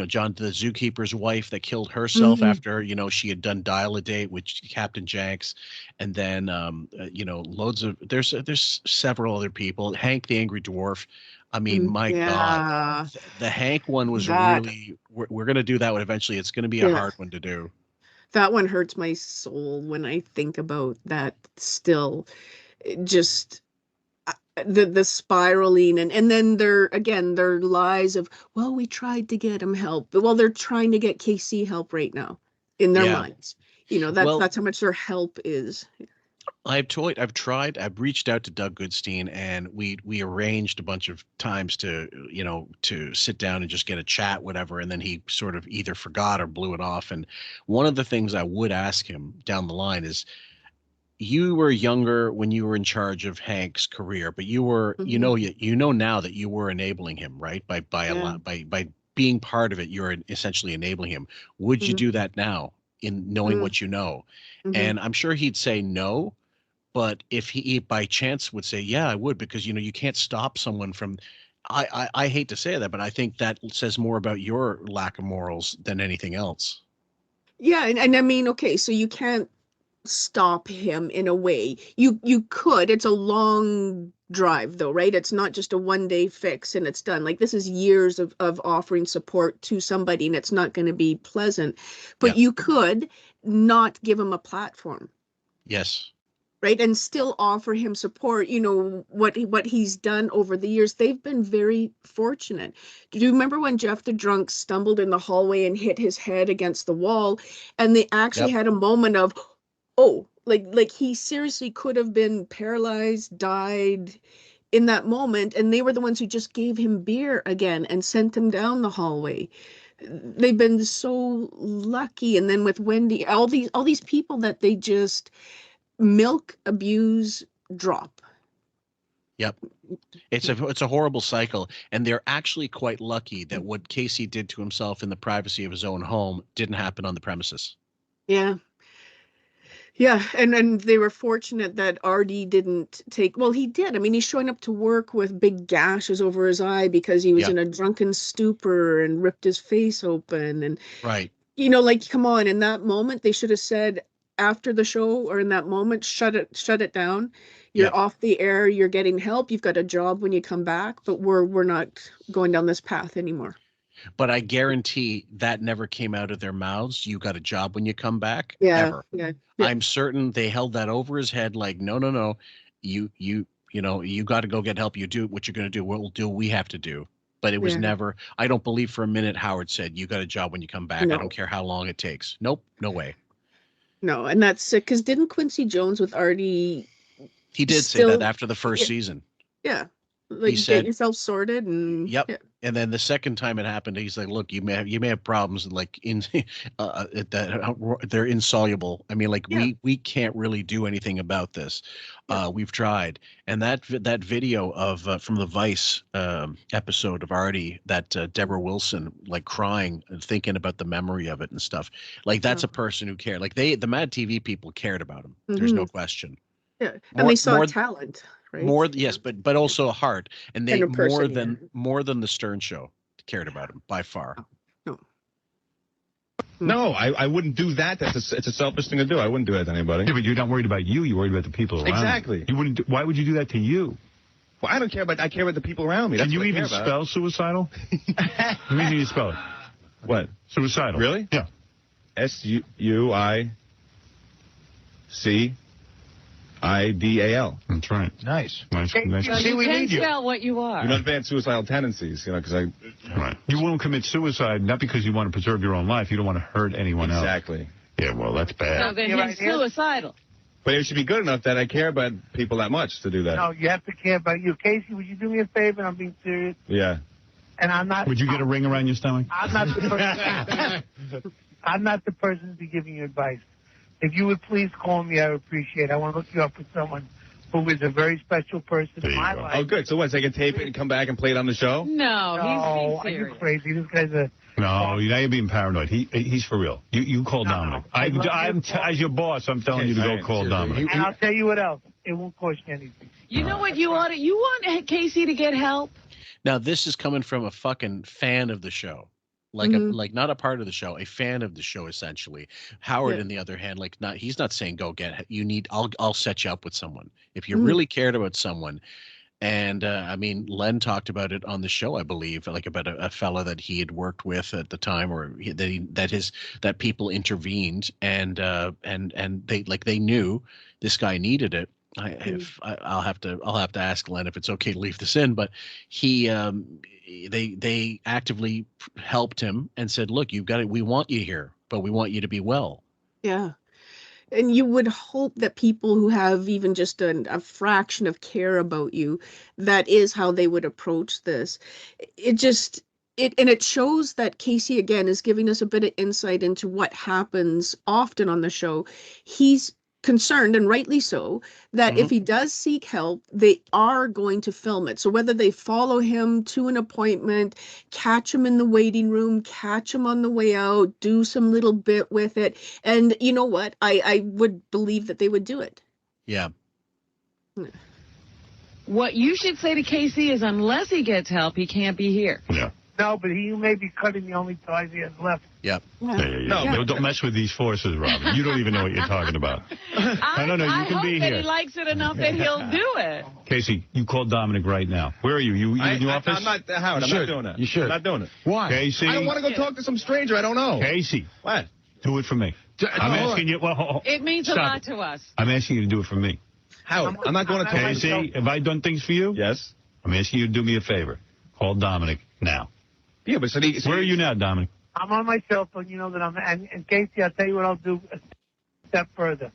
John, the zookeeper's wife that killed herself after, she had done Dial-A-Date with Captain Janks. And then, loads of, there's several other people. Hank, the Angry Dwarf. I mean, my God, the Hank one was really, we're going to do that one eventually. It's going to be a hard one to do. That one hurts my soul when I think about that still. Just the spiraling and then their lies of, well, we tried to get him help. Well, they're trying to get KC help right now in their minds. That's how much their help is. I've reached out to Doug Goodstein, and we arranged a bunch of times to sit down and just get a chat, whatever. And then he sort of either forgot or blew it off. And one of the things I would ask him down the line is, you were younger when you were in charge of Hank's career, but you were, now that you were enabling him, right? By being part of it, you're essentially enabling him. Would you do that now in knowing what you know? And I'm sure he'd say no. But if he by chance would say, yeah, I would, because, you can't stop someone from, I hate to say that, but I think that says more about your lack of morals than anything else. Yeah. And I mean, okay, so you can't stop him in a way. You could. It's a long drive though, right? It's not just a one-day fix and it's done. Like, this is years of offering support to somebody, and it's not going to be pleasant. But you could not give him a platform. Yes. right, and still offer him support. You know, what he's done over the years. They've been very fortunate. Do you remember when Jeff the drunk stumbled in the hallway and hit his head against the wall, and they actually had a moment of, oh, like he seriously could have been paralyzed, died in that moment, and they were the ones who just gave him beer again and sent him down the hallway. They've been so lucky. And then with Wendy, all these people that they just milk, abuse, drop. Yep. It's a horrible cycle, and they're actually quite lucky that what Casey did to himself in the privacy of his own home didn't happen on the premises. Yeah. Yeah, and they were fortunate that Arty didn't take, well, he did. I mean, he's showing up to work with big gashes over his eye because he was in a drunken stupor and ripped his face open. And, right. You know, like, come on, in that moment, they should have said after the show or in that moment, shut it down. You're off the air, you're getting help, you've got a job when you come back, but we're not going down this path anymore. But I guarantee that never came out of their mouths. You got a job when you come back. Yeah. Ever. Yeah. I'm certain they held that over his head. Like, no. You know, you got to go get help. You do what you're going to do. We'll do what we have to do. But it was never, I don't believe for a minute Howard said, you got a job when you come back. No. I don't care how long it takes. Nope. No way. No. And that's sick. Because didn't Quincy Jones with Arty? He did say that after the first season. Yeah. Like, he said, get yourself sorted. And yep. Yeah. And then the second time it happened, he's like, look, you may have problems like that they're insoluble. I mean, like we can't really do anything about this. We've tried. And that video of from the Vice episode of Arty, that Deborah Wilson like crying and thinking about the memory of it and stuff. Like that's a person who cared. Like the Mad TV people cared about him. There's no question. Yeah. And they saw talent. Right? More, yes, but also a heart, and they person, more than the Stern Show cared about him by far. No, I wouldn't do that. It's a selfish thing to do. I wouldn't do that to anybody. Yeah, but you're not worried about you. You're worried about the people around. Exactly. You wouldn't. Why would you do that to you? Well, I don't care about. I care about the people around me. Can you even spell suicidal? Let me hear you spell it. What? Suicidal. Really? Yeah. SUICIDAL. That's right. Nice. So you can spell what you are. You know, advanced suicidal tendencies, you know, because Right. You won't commit suicide, not because you want to preserve your own life. You don't want to hurt anyone else. Exactly. Yeah, well, that's bad. So then he's suicidal. But it should be good enough that I care about people that much to do that. No, you have to care about you. Casey, would you do me a favor? I'm being serious. Yeah. And I'm not. Would you get a ring around your stomach? I'm not the person. I'm not the person to be giving you advice. If you would please call me, I would appreciate it. I want to look you up with someone who is a very special person in my life. Oh, good. So what, so I can tape it and come back and play it on the show? No, he's serious. Are you crazy? This guy's a... No, now you're being paranoid. He's for real. You call Dominic. As your boss, I'm telling you to go call Dominic. And I'll tell you what else. It won't cost you anything. You know what you ought to... You want Casey to get help? Now, this is coming from a fucking fan of the show. Like like not a part of the show, a fan of the show essentially. Howard, on the other hand, like he's not saying go get you need. I'll set you up with someone if you really cared about someone. And I mean, Len talked about it on the show, I believe, like about a fella that he had worked with at the time, or that people intervened and they knew this guy needed it. I'll have to ask Len if it's okay to leave this in, but they actively helped him and said, look, you've got it. We want you here, but we want you to be well. Yeah. And you would hope that people who have even just a fraction of care about you, that is how they would approach this. It shows that Casey, again, is giving us a bit of insight into what happens often on the show. He's concerned, and rightly so, that if he does seek help, they are going to film it. So whether they follow him to an appointment, catch him in the waiting room, catch him on the way out, do some little bit with it. And you know what? I would believe that they would do it. Yeah. What you should say to Casey is unless he gets help, he can't be here. Yeah. No, but he may be cutting the only ties he has left. Yep. No, don't mess with these forces, Robin. You don't even know what you're talking about. I don't know. You can be here. I hope that here. he likes it enough that he'll do it. Casey, you call Dominic right now. Where are you? You in the office? I'm not, Howard. I'm not doing that. You should. I'm not doing it. Why? Casey. I don't want to go talk to some stranger I don't know. Casey. What? Do it for me. I'm asking you. Well, it means a lot to us. I'm asking you to do it for me. Howard, I'm not going to Casey, have I done things for you? Yes. I'm asking you to do me a favor. Call Dominic now. Yeah, but where are you now, Dominic? I'm on my cell phone. You know that I'm. And Casey, I'll tell you what I'll do a step further.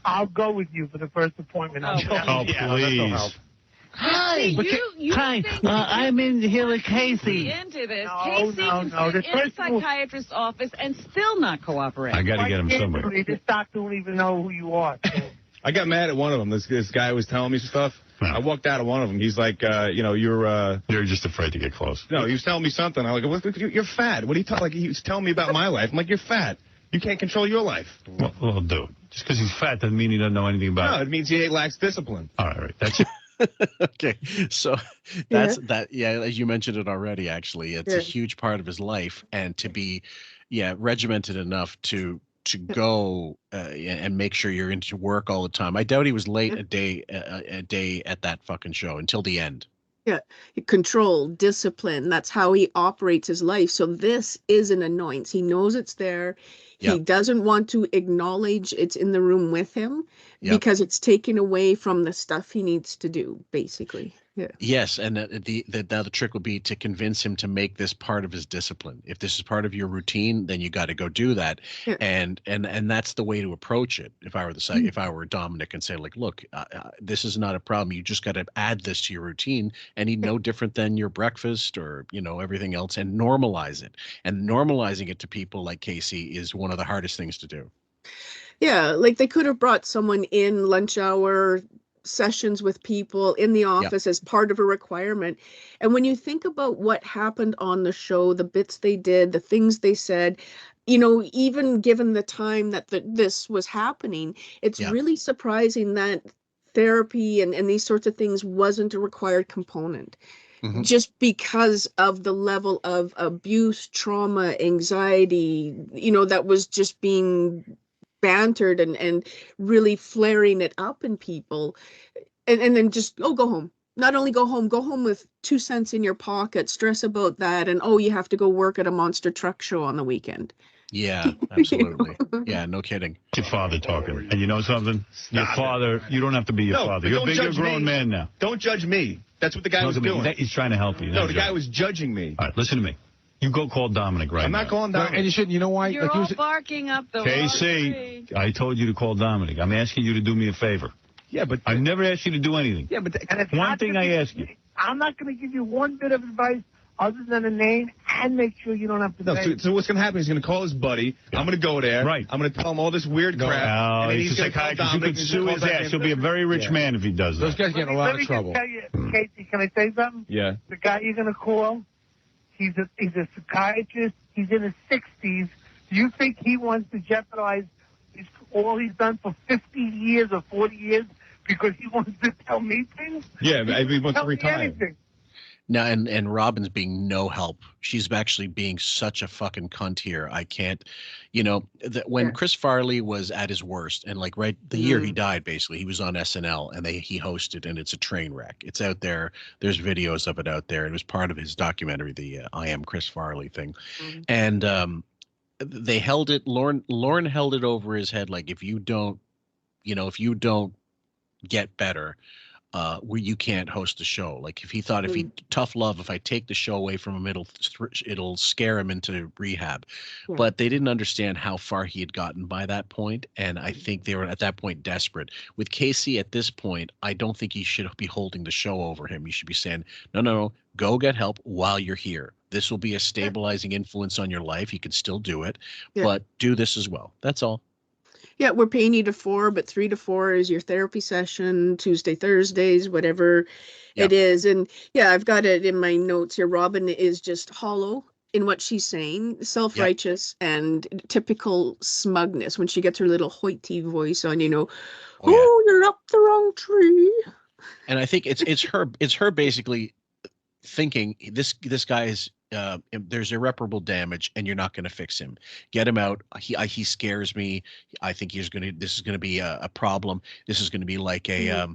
I'll go with you for the first appointment. Please. Hi, Hi, I'm in here with Casey. Into this. No, Casey no, can no. sit in a psychiatrist's office and still not cooperate. I got to get him somewhere. This doctor won't even know who you are. So. I got mad at one of them. This guy was telling me stuff. No. I walked out of one of them. He's like, you're just afraid to get close. No, he was telling me something. I'm like, you're fat. What are you talking? Like he was telling me about my life. I'm like, you're fat. You can't control your life. Well, dude, just because he's fat doesn't mean he doesn't know anything about it. No, it means he lacks discipline. All right, that's it. Okay, so that's that. Yeah, as you mentioned it already. Actually, it's a huge part of his life, and to be, regimented enough to go and make sure you're into work all the time. I doubt he was late a day at that fucking show until the end. Yeah, control, discipline. That's how he operates his life. So this is an annoyance. He knows it's there. He doesn't want to acknowledge it's in the room with him because it's taken away from the stuff he needs to do, basically. Yeah. Yes, and the trick would be to convince him to make this part of his discipline. If this is part of your routine, then you got to go do that, and that's the way to approach it. If I were if I were Dominic and say like, look, this is not a problem. You just got to add this to your routine, and he'd no different than your breakfast or everything else, and normalize it. And normalizing it to people like Casey is one of the hardest things to do. Yeah, like they could have brought someone in lunch hour sessions with people in the office as part of a requirement. And when you think about what happened on the show, the bits they did, the things they said, even given the time that this was happening, it's really surprising that therapy and these sorts of things wasn't a required component. Mm-hmm. Just because of the level of abuse, trauma, anxiety, that was just being bantered and really flaring it up in people, and then just go home. Not only go home with 2 cents in your pocket, stress about that, and you have to go work at a monster truck show on the weekend. Yeah, absolutely. Yeah, no kidding. Your father talking. And you know something? Your father, you don't have to be your father. You're a big grown man now. Don't judge me. That's what the guy was doing. He's trying to help you. No, the guy was judging me. All right, listen to me. You go call Dominic right now. I'm not calling Dominic. And you shouldn't. You know why? You're all barking up the Casey, I told you to call Dominic. I'm asking you to do me a favor. Yeah, but I've never asked you to do anything. Yeah, but one thing I ask you. I'm not going to give you one bit of advice other than a name and make sure you don't have to pay. So what's going to happen? He's going to call his buddy. I'm going to go there. Right. I'm going to tell him all this weird crap. No, he's a psychiatrist. You could sue his ass. He'll be a very rich man if he does that. Those guys get in a lot of trouble. Let me just tell you, Casey, can I say something? Yeah. The guy you're going to call, he's a psychiatrist. He's in his 60s. Do you think he wants to jeopardize all he's done for 50 years or 40 years because he wants to tell me things? Yeah, he wants to retire. No, and Robin's being no help. She's actually being such a fucking cunt here. I can't, when Chris Farley was at his worst, and like the year he died, basically, he was on SNL and he hosted, and it's a train wreck. It's out there. There's videos of it out there. It was part of his documentary, the I Am Chris Farley thing, and they held it. Lauren held it over his head, like if you don't get better, where you can't host the show. Like if he thought tough love, if I take the show away from him, it'll scare him into rehab. But they didn't understand how far he had gotten by that point, and I think they were at that point desperate. With Casey at this point, I don't think he should be holding the show over him. You should be saying, no, go get help while you're here. This will be a stabilizing influence on your life. You can still do it, but do this as well. That's all. Yeah, we're paying you to 4, but 3 to 4 is your therapy session, Tuesday, Thursdays, whatever it is. And yeah, I've got it in my notes here. Robin is just hollow in what she's saying, self-righteous and typical smugness when she gets her little hoity voice on, you're up the wrong tree. And I think it's her basically thinking this guy is there's irreparable damage and you're not going to fix him. Get him out. He scares me. I think this is going to be a problem. This is going to be like a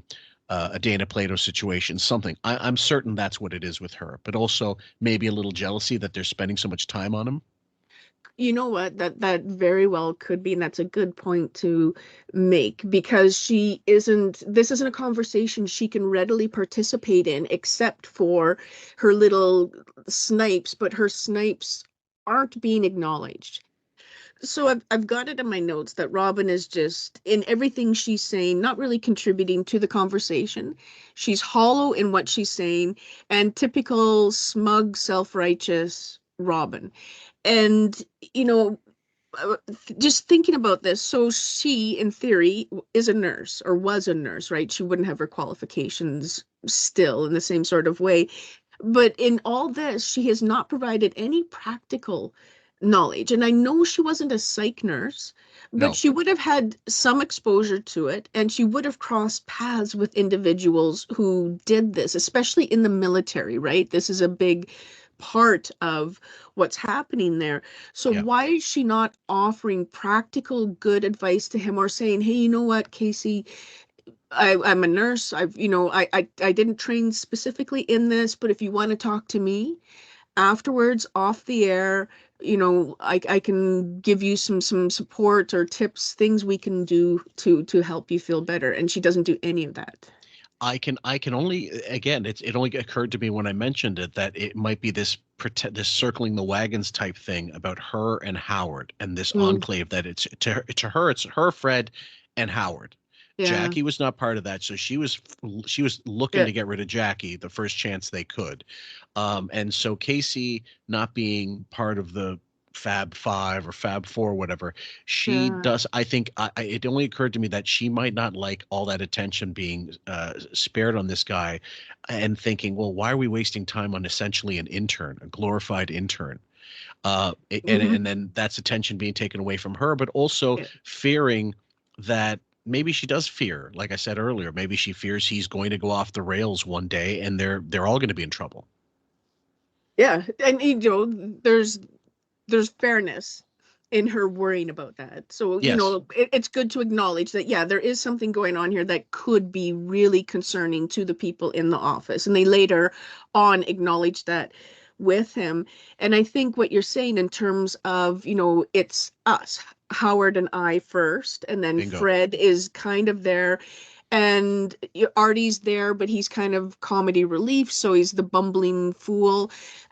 Dana Plato situation, something. I'm certain that's what it is with her, but also maybe a little jealousy that they're spending so much time on him. You know what? That very well could be, and that's a good point to make, because this isn't a conversation she can readily participate in, except for her little snipes, but her snipes aren't being acknowledged. So I've got it in my notes that Robin is just, in everything she's saying, not really contributing to the conversation. She's hollow in what she's saying, and typical smug, self-righteous Robin. And, just thinking about this, so she, in theory, is a nurse, or was a nurse, right? She wouldn't have her qualifications still in the same sort of way. But in all this, she has not provided any practical knowledge. And I know she wasn't a psych nurse, but she would have had some exposure to it, and she would have crossed paths with individuals who did this, especially in the military, right? This is a big part of what's happening there. So why is she not offering practical good advice to him, or saying, hey, you know what, Casey, I'm a nurse. I didn't train specifically in this, but if you want to talk to me afterwards off the air, I can give you some support or tips, things we can do to help you feel better. And she doesn't do any of that. I can only, again, it only occurred to me when I mentioned it that it might be this circling the wagons type thing about her and Howard, and this enclave that it's to her, it's her, Fred, and Howard. Yeah. Jackie was not part of that, so she was looking to get rid of Jackie the first chance they could, and so Casey not being part of the Fab Five or Fab Four, whatever she does. I think it only occurred to me that she might not like all that attention being spared on this guy, and thinking, well, why are we wasting time on essentially an intern, a glorified intern? And then that's attention being taken away from her, but also fearing that maybe she does fear, like I said earlier, maybe she fears he's going to go off the rails one day, and they're all going to be in trouble. Yeah, and there's fairness in her worrying about that. So, it's good to acknowledge that, there is something going on here that could be really concerning to the people in the office. And they later on acknowledge that with him. And I think what you're saying in terms of, it's us, Howard and I first, and then Bingo. Fred is kind of there. And Arty's there, but he's kind of comedy relief, so he's the bumbling fool.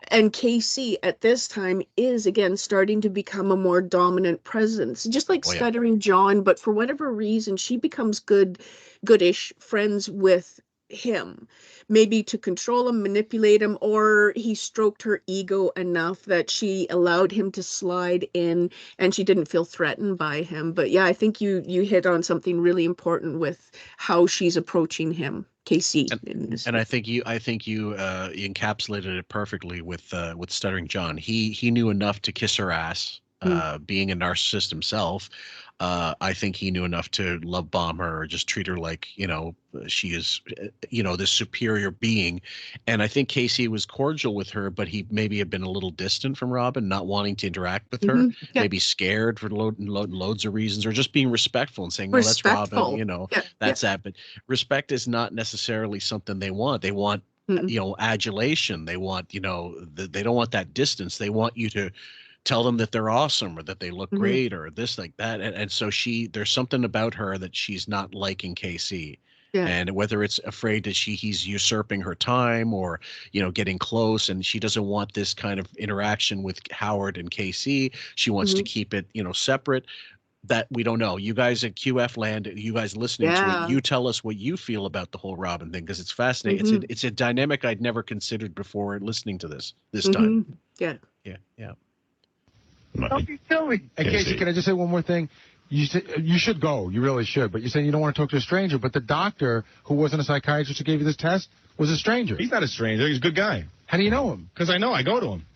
And Casey at this time is, again, starting to become a more dominant presence, just like Stuttering John, but for whatever reason, she becomes goodish friends with him, maybe to control him, manipulate him, or he stroked her ego enough that she allowed him to slide in and she didn't feel threatened by him. But I think you hit on something really important with how she's approaching him, Casey. And I think you encapsulated it perfectly with Stuttering John. He knew enough to kiss her ass, being a narcissist himself. I think he knew enough to love bomb her, or just treat her like, she is, this superior being. And I think Casey was cordial with her, but he maybe had been a little distant from Robin, not wanting to interact with her, maybe scared for loads of reasons, or just being respectful and saying, well, that's Robin, that's that. But respect is not necessarily something they want. They want, adulation. They want, they don't want that distance. They want you to tell them that they're awesome, or that they look great, or this, like that. And so there's something about her that she's not liking Casey. Yeah. And whether it's afraid that he's usurping her time, or, getting close, and she doesn't want this kind of interaction with Howard and Casey. She wants to keep it, separate. That we don't know. You guys at QF land, you guys listening to it, you tell us what you feel about the whole Robin thing, because it's fascinating. It's a dynamic I'd never considered before listening to this time. Yeah. Don't be silly. Hey, Casey, can I just say one more thing? You should go. You really should. But you're saying you don't want to talk to a stranger. But the doctor who wasn't a psychiatrist who gave you this test was a stranger. He's not a stranger. He's a good guy. How do you know him? Because I know. I go to him.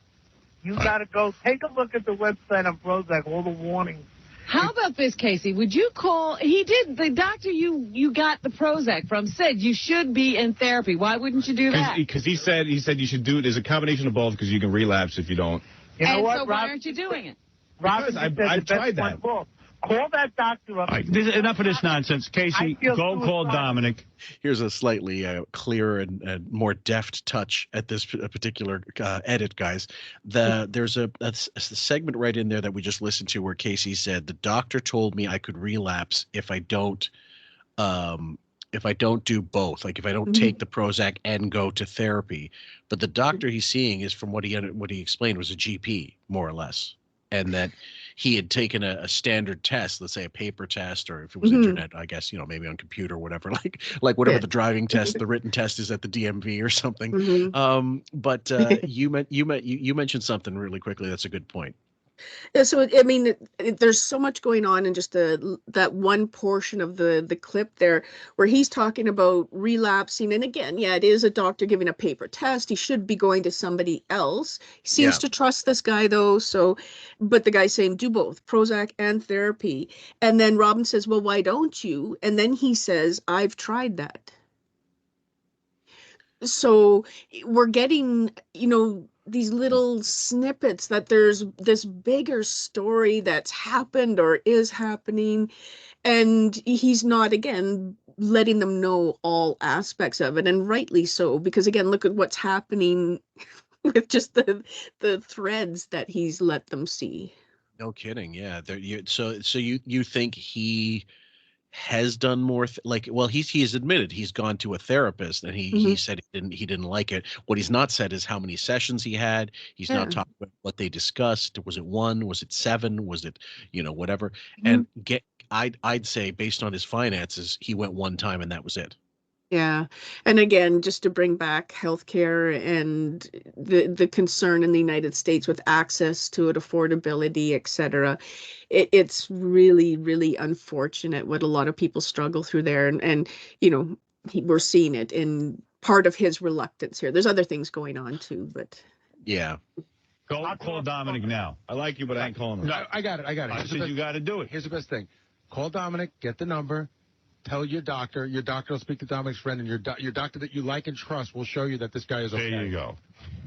You got to go. Take a look at the website on Prozac, all the warnings. How about this, Casey? Would you call? The doctor you got the Prozac from said you should be in therapy. Why wouldn't you do that? Because he said you should do it. There's a combination of both, because you can relapse if you don't. You know what, so why aren't you doing it? Robin, I've tried that. Call that doctor up. All right, enough of this nonsense. Casey, go call Dominic. Here's a slightly clearer and more deft touch at this particular edit, guys. There's a segment right in there that we just listened to where Casey said, the doctor told me I could relapse if I don't do both, like if I don't take the Prozac and go to therapy. But the doctor he's seeing is, from what he explained, was a GP, more or less, and that he had taken a standard test, let's say a paper test, or if it was internet, I guess, maybe on computer or whatever, like whatever the driving test, the written test is at the DMV or something. But you mentioned something really quickly. That's a good point. Yeah, so I mean, there's so much going on in just that one portion of the clip there where he's talking about relapsing. And again, yeah, it is a doctor giving a paper test. He should be going to somebody else. He seems to trust this guy though. So, but the guy's saying do both Prozac and therapy. And then Robin says, well, why don't you? And then he says, I've tried that. So we're getting, these little snippets that there's this bigger story that's happened or is happening, and he's not, again, letting them know all aspects of it, and rightly so, because again, look at what's happening with just the threads that he's let them see. No kidding. Yeah. So you think he has done more he's admitted he's gone to a therapist, and he said he didn't like it. What he's not said is how many sessions he had. He's not talked about what they discussed. Was it 1? Was it 7? Was it whatever? And I'd say, based on his finances, he went one time and that was it. Yeah. And again, just to bring back healthcare and the concern in the United States with access to it, affordability, et cetera, it's really, really unfortunate what a lot of people struggle through there. And we're seeing it in part of his reluctance here. There's other things going on too, but. Yeah. Call Dominic now. I like you, but I ain't calling him. No, I got it. I said you got to do it. Here's the best thing. Call Dominic, get the number. Tell your doctor will speak to Dominic's friend, and your doctor that you like and trust will show you that this guy is okay. There you go.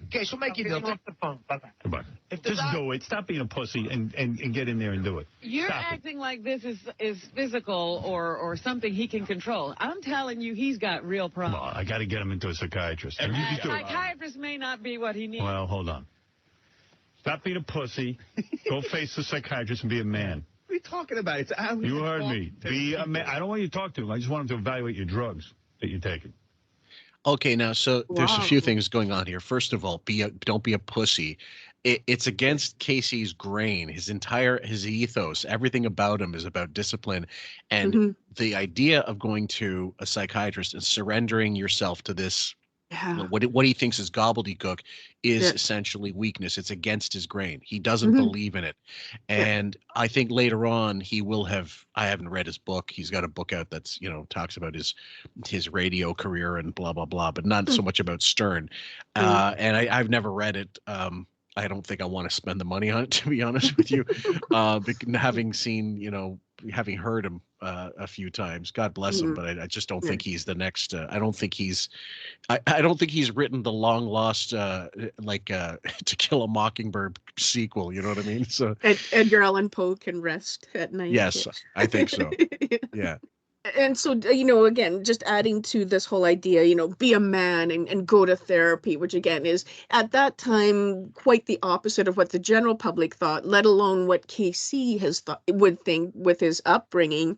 Okay, so make your deal. Off the phone. Bye-bye. Goodbye. Just do it. Stop being a pussy and get in there and do it. You're acting like this is physical or something he can control. I'm telling you, he's got real problems. Well, I got to get him into a psychiatrist. A psychiatrist may not be what he needs. Well, hold on. Stop being a pussy. Go face the psychiatrist and be a man. What are you talking about? You heard me. Be a man. I don't want you to talk to him. I just want him to evaluate your drugs that you're taking. Okay, now, so there's a few things going on here. First of all, don't be a pussy. It's against Casey's grain. His ethos, everything about him is about discipline. And the idea of going to a psychiatrist and surrendering yourself to this, what he thinks is gobbledygook, is essentially weakness. It's against his grain. He doesn't believe in it. And I think later on he will have, I haven't read his book. He's got a book out that's, talks about his radio career and blah, blah, blah, but not so much about Stern. And I've never read it. I don't think I want to spend the money on it, to be honest with you. Having seen, having heard him a few times, God bless him, but I just don't think he's the next. I don't think he's written the long lost To Kill a Mockingbird sequel. You know what I mean? So Edgar Allan Poe can rest at night. Yes, I think so. Yeah. And so, again, just adding to this whole idea, be a man and go to therapy, which again is at that time quite the opposite of what the general public thought, let alone what KC would think with his upbringing.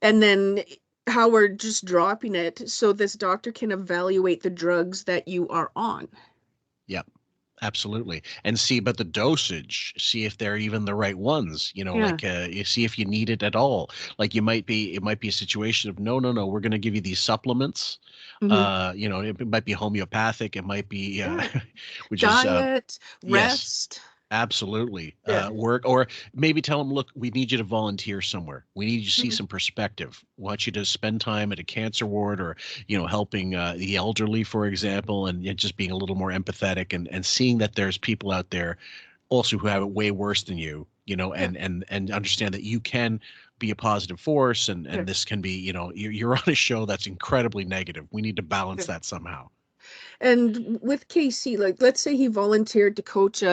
And then how we're just dropping it so this doctor can evaluate the drugs that you are on. Yep. Absolutely. And but the dosage, see if they're even the right ones, you see if you need it at all. Like it might be a situation of, no, we're going to give you these supplements. It might be homeopathic. It might be, which diet, is rest. Yes. Absolutely. Work, or maybe tell them, look, we need you to volunteer somewhere. We need you to see some perspective. We want you to spend time at a cancer ward or, helping the elderly, for example, and just being a little more empathetic and seeing that there's people out there also who have it way worse than you, and understand that you can be a positive force. And this can be, you're on a show that's incredibly negative. We need to balance that somehow. And with KC, let's say he volunteered to coach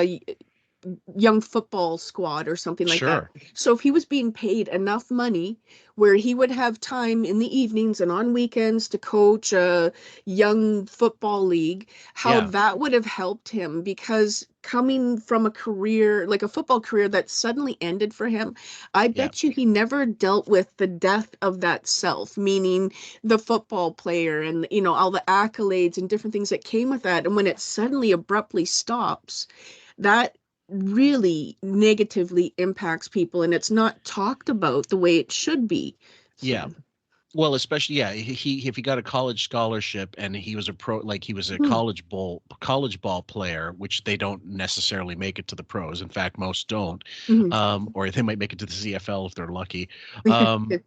young football squad or something like Sure. that. So if he was being paid enough money where he would have time in the evenings and on weekends to coach a young football league, how Yeah. that would have helped him, because coming from a career, like a football career that suddenly ended for him, I bet you he never dealt with the death of that self, meaning the football player and, you know, all the accolades and different things that came with that. And when it suddenly abruptly stops, that really negatively impacts people, and it's not talked about the way it should be. Yeah. Well, especially, if he got a college scholarship and he was he was a college ball player, which they don't necessarily make it to the pros. In fact, most don't, or they might make it to the CFL if they're lucky.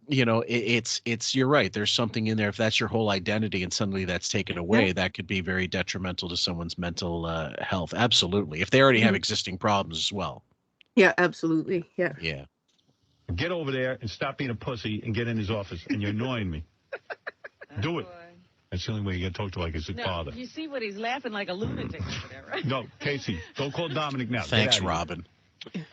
You know, it's you're right. There's something in there. If that's your whole identity and suddenly that's taken away, that could be very detrimental to someone's mental health. Absolutely. If they already have existing problems as well. Yeah, absolutely. Yeah. Yeah. Get over there and stop being a pussy and get in his office. And you're annoying me. Do it. That's the only way you get talked to like his father. You see what he's laughing like a lunatic over there, right? No, Casey, don't call Dominic now. Thanks, Robin.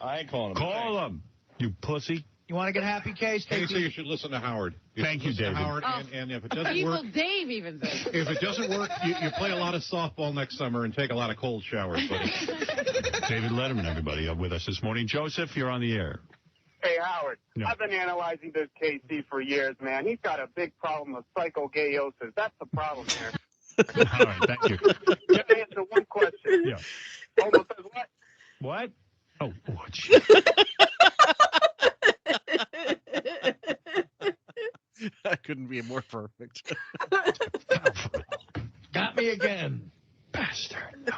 I ain't calling him. Call him, you pussy. You want to get happy, Case? Casey, you should listen to Howard. Thank you, David. Howard, and if it doesn't Evil work, Dave even says. if it doesn't work, you play a lot of softball next summer and take a lot of cold showers, buddy. David Letterman, everybody, with us this morning. Joseph, you're on the air. Hey, Howard, No. I've been analyzing this KC for years, man. He's got a big problem of psychogayosis. That's the problem here. All right, thank you. Just answer one question. Yeah. Almost says what? What? Oh, watch. That couldn't be more perfect. Got me again. Bastard.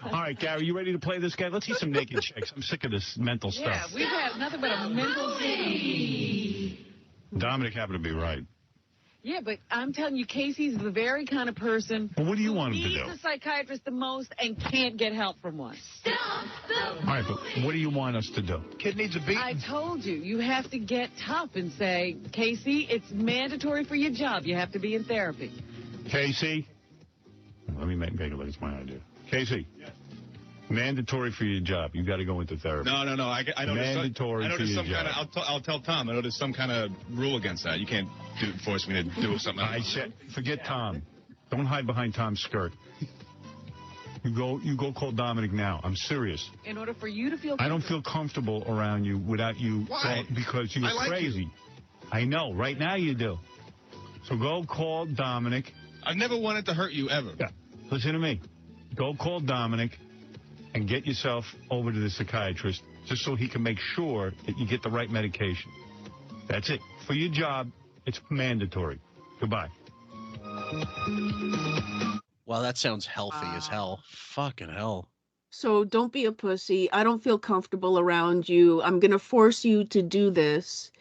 All right, Gary, you ready to play this guy? Let's see some naked chicks. I'm sick of this mental Yeah, stuff. we've had nothing but a mental thing. Dominic happened to be right. Yeah, but I'm telling you, Casey's the very kind of person Well, what do you who want him to needs do? a psychiatrist the most and can't get help from one. All right, but what do you want us to do? Kid needs a beat. I told you, you have to get tough and say, Casey, it's mandatory for your job. You have to be in therapy. Casey? Let me make it like it's my idea. Casey? Yes. Mandatory for your job. You got to go into therapy. No. I noticed mandatory for your some job. kind of. I'll tell Tom. I know there's some kind of rule against that. You can't force me to do something. I said, forget Tom. Don't hide behind Tom's skirt. You go call Dominic now. I'm serious. In order for you to feel I don't feel comfortable around you without you. Why? Because you're crazy. You. I know. Right now you do. So go call Dominic. I've never wanted to hurt you ever. Yeah. Listen to me. Go call Dominic and get yourself over to the psychiatrist just so he can make sure that you get the right medication. That's it. For your job, it's mandatory. Goodbye. Wow, that sounds healthy as hell. Fucking hell. So don't be a pussy. I don't feel comfortable around you. I'm going to force you to do this.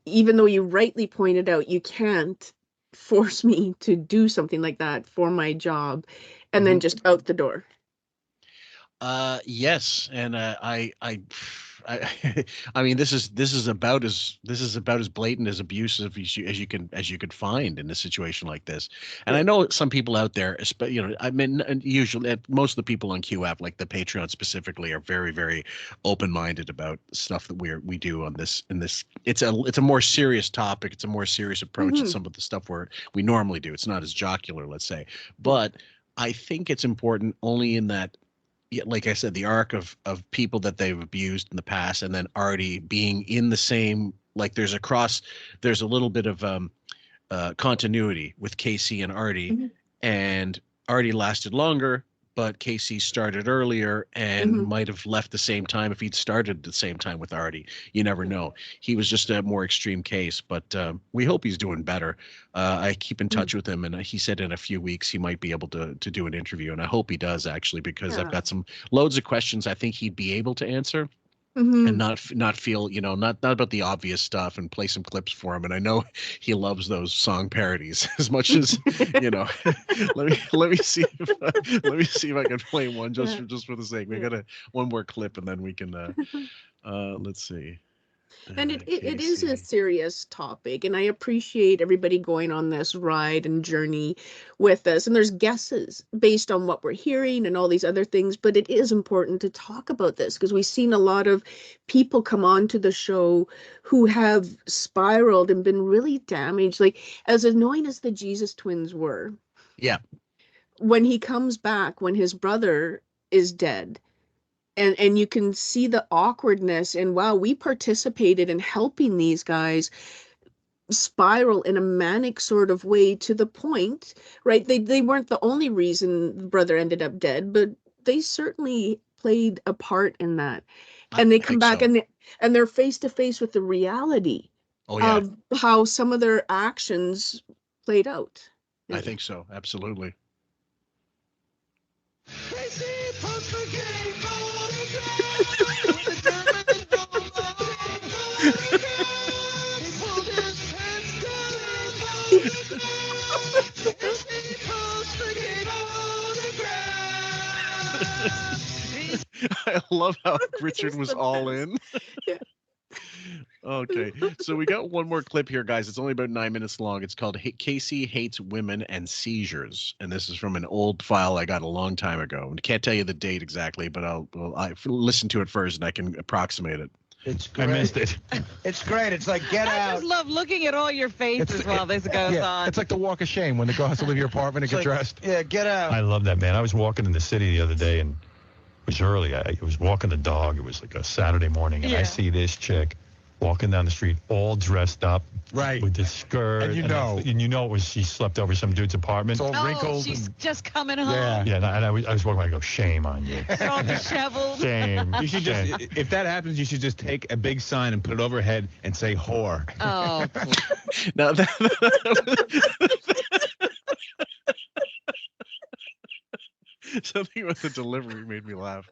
Even though you rightly pointed out you can't force me to do something like that for my job, and then just out the door. Yes, and I mean, this is about as blatant as abusive as you could find in a situation like this. And I know some people out there, you know, I mean, usually most of the people on QF, like the Patreon specifically, are very, very open-minded about stuff that we do on this. In this, it's a more serious topic. It's a more serious approach than some of the stuff we normally do. It's not as jocular, let's say, but I think it's important only in that. Yeah, like I said, the arc of people that they've abused in the past, and then Arty being in the same, like there's a little bit of continuity with Casey and Arty, and Arty lasted longer, but Casey started earlier and might have left the same time if he'd started at the same time with Arty. You never know. He was just a more extreme case, but we hope he's doing better. I keep in touch with him, and he said in a few weeks he might be able to do an interview, and I hope he does, actually, because I've got loads of questions I think he'd be able to answer. And not feel, you know, not about the obvious stuff, and play some clips for him. And I know he loves those song parodies as much as, you know. let me see if I can play one just for the sake. We got one more clip, and then we can let's see. And it is a serious topic, and I appreciate everybody going on this ride and journey with us. And there's guesses based on what we're hearing and all these other things, but it is important to talk about this because we've seen a lot of people come on to the show who have spiraled and been really damaged. Like, as annoying as the Jesus twins were, yeah, when he comes back, when his brother is dead, and you can see the awkwardness, and wow, we participated in helping these guys spiral in a manic sort of way to the point, right? They weren't the only reason the brother ended up dead, but they certainly played a part in that. And they come back and they're face to face with the reality of how some of their actions played out. I think so, absolutely. I love how Richard was all in. Okay, so we got one more clip here, guys. It's only about 9 minutes long. It's called Casey Hates Women and Seizures, and this is from an old file I got a long time ago. I can't tell you the date exactly, but I'll listen to it first and I can approximate it. It's great. I missed it. It's great. It's like Get Out. I just love looking at all your faces while this goes on. It's like the walk of shame when the girl has to leave your apartment and get dressed. Yeah, Get Out. I love that, man. I was walking in the city the other day, and it was early. I was walking the dog. It was like a Saturday morning, and I see this chick walking down the street all dressed up, right, with this skirt, and you know it was she slept over some dude's apartment. It's all wrinkled. She's just coming home. Yeah, and I was walking. I go, shame on you. They're all disheveled. Shame. You should just, if that happens, you should just take a big sign and put it over her head and say whore. Oh. Now something about the delivery made me laugh,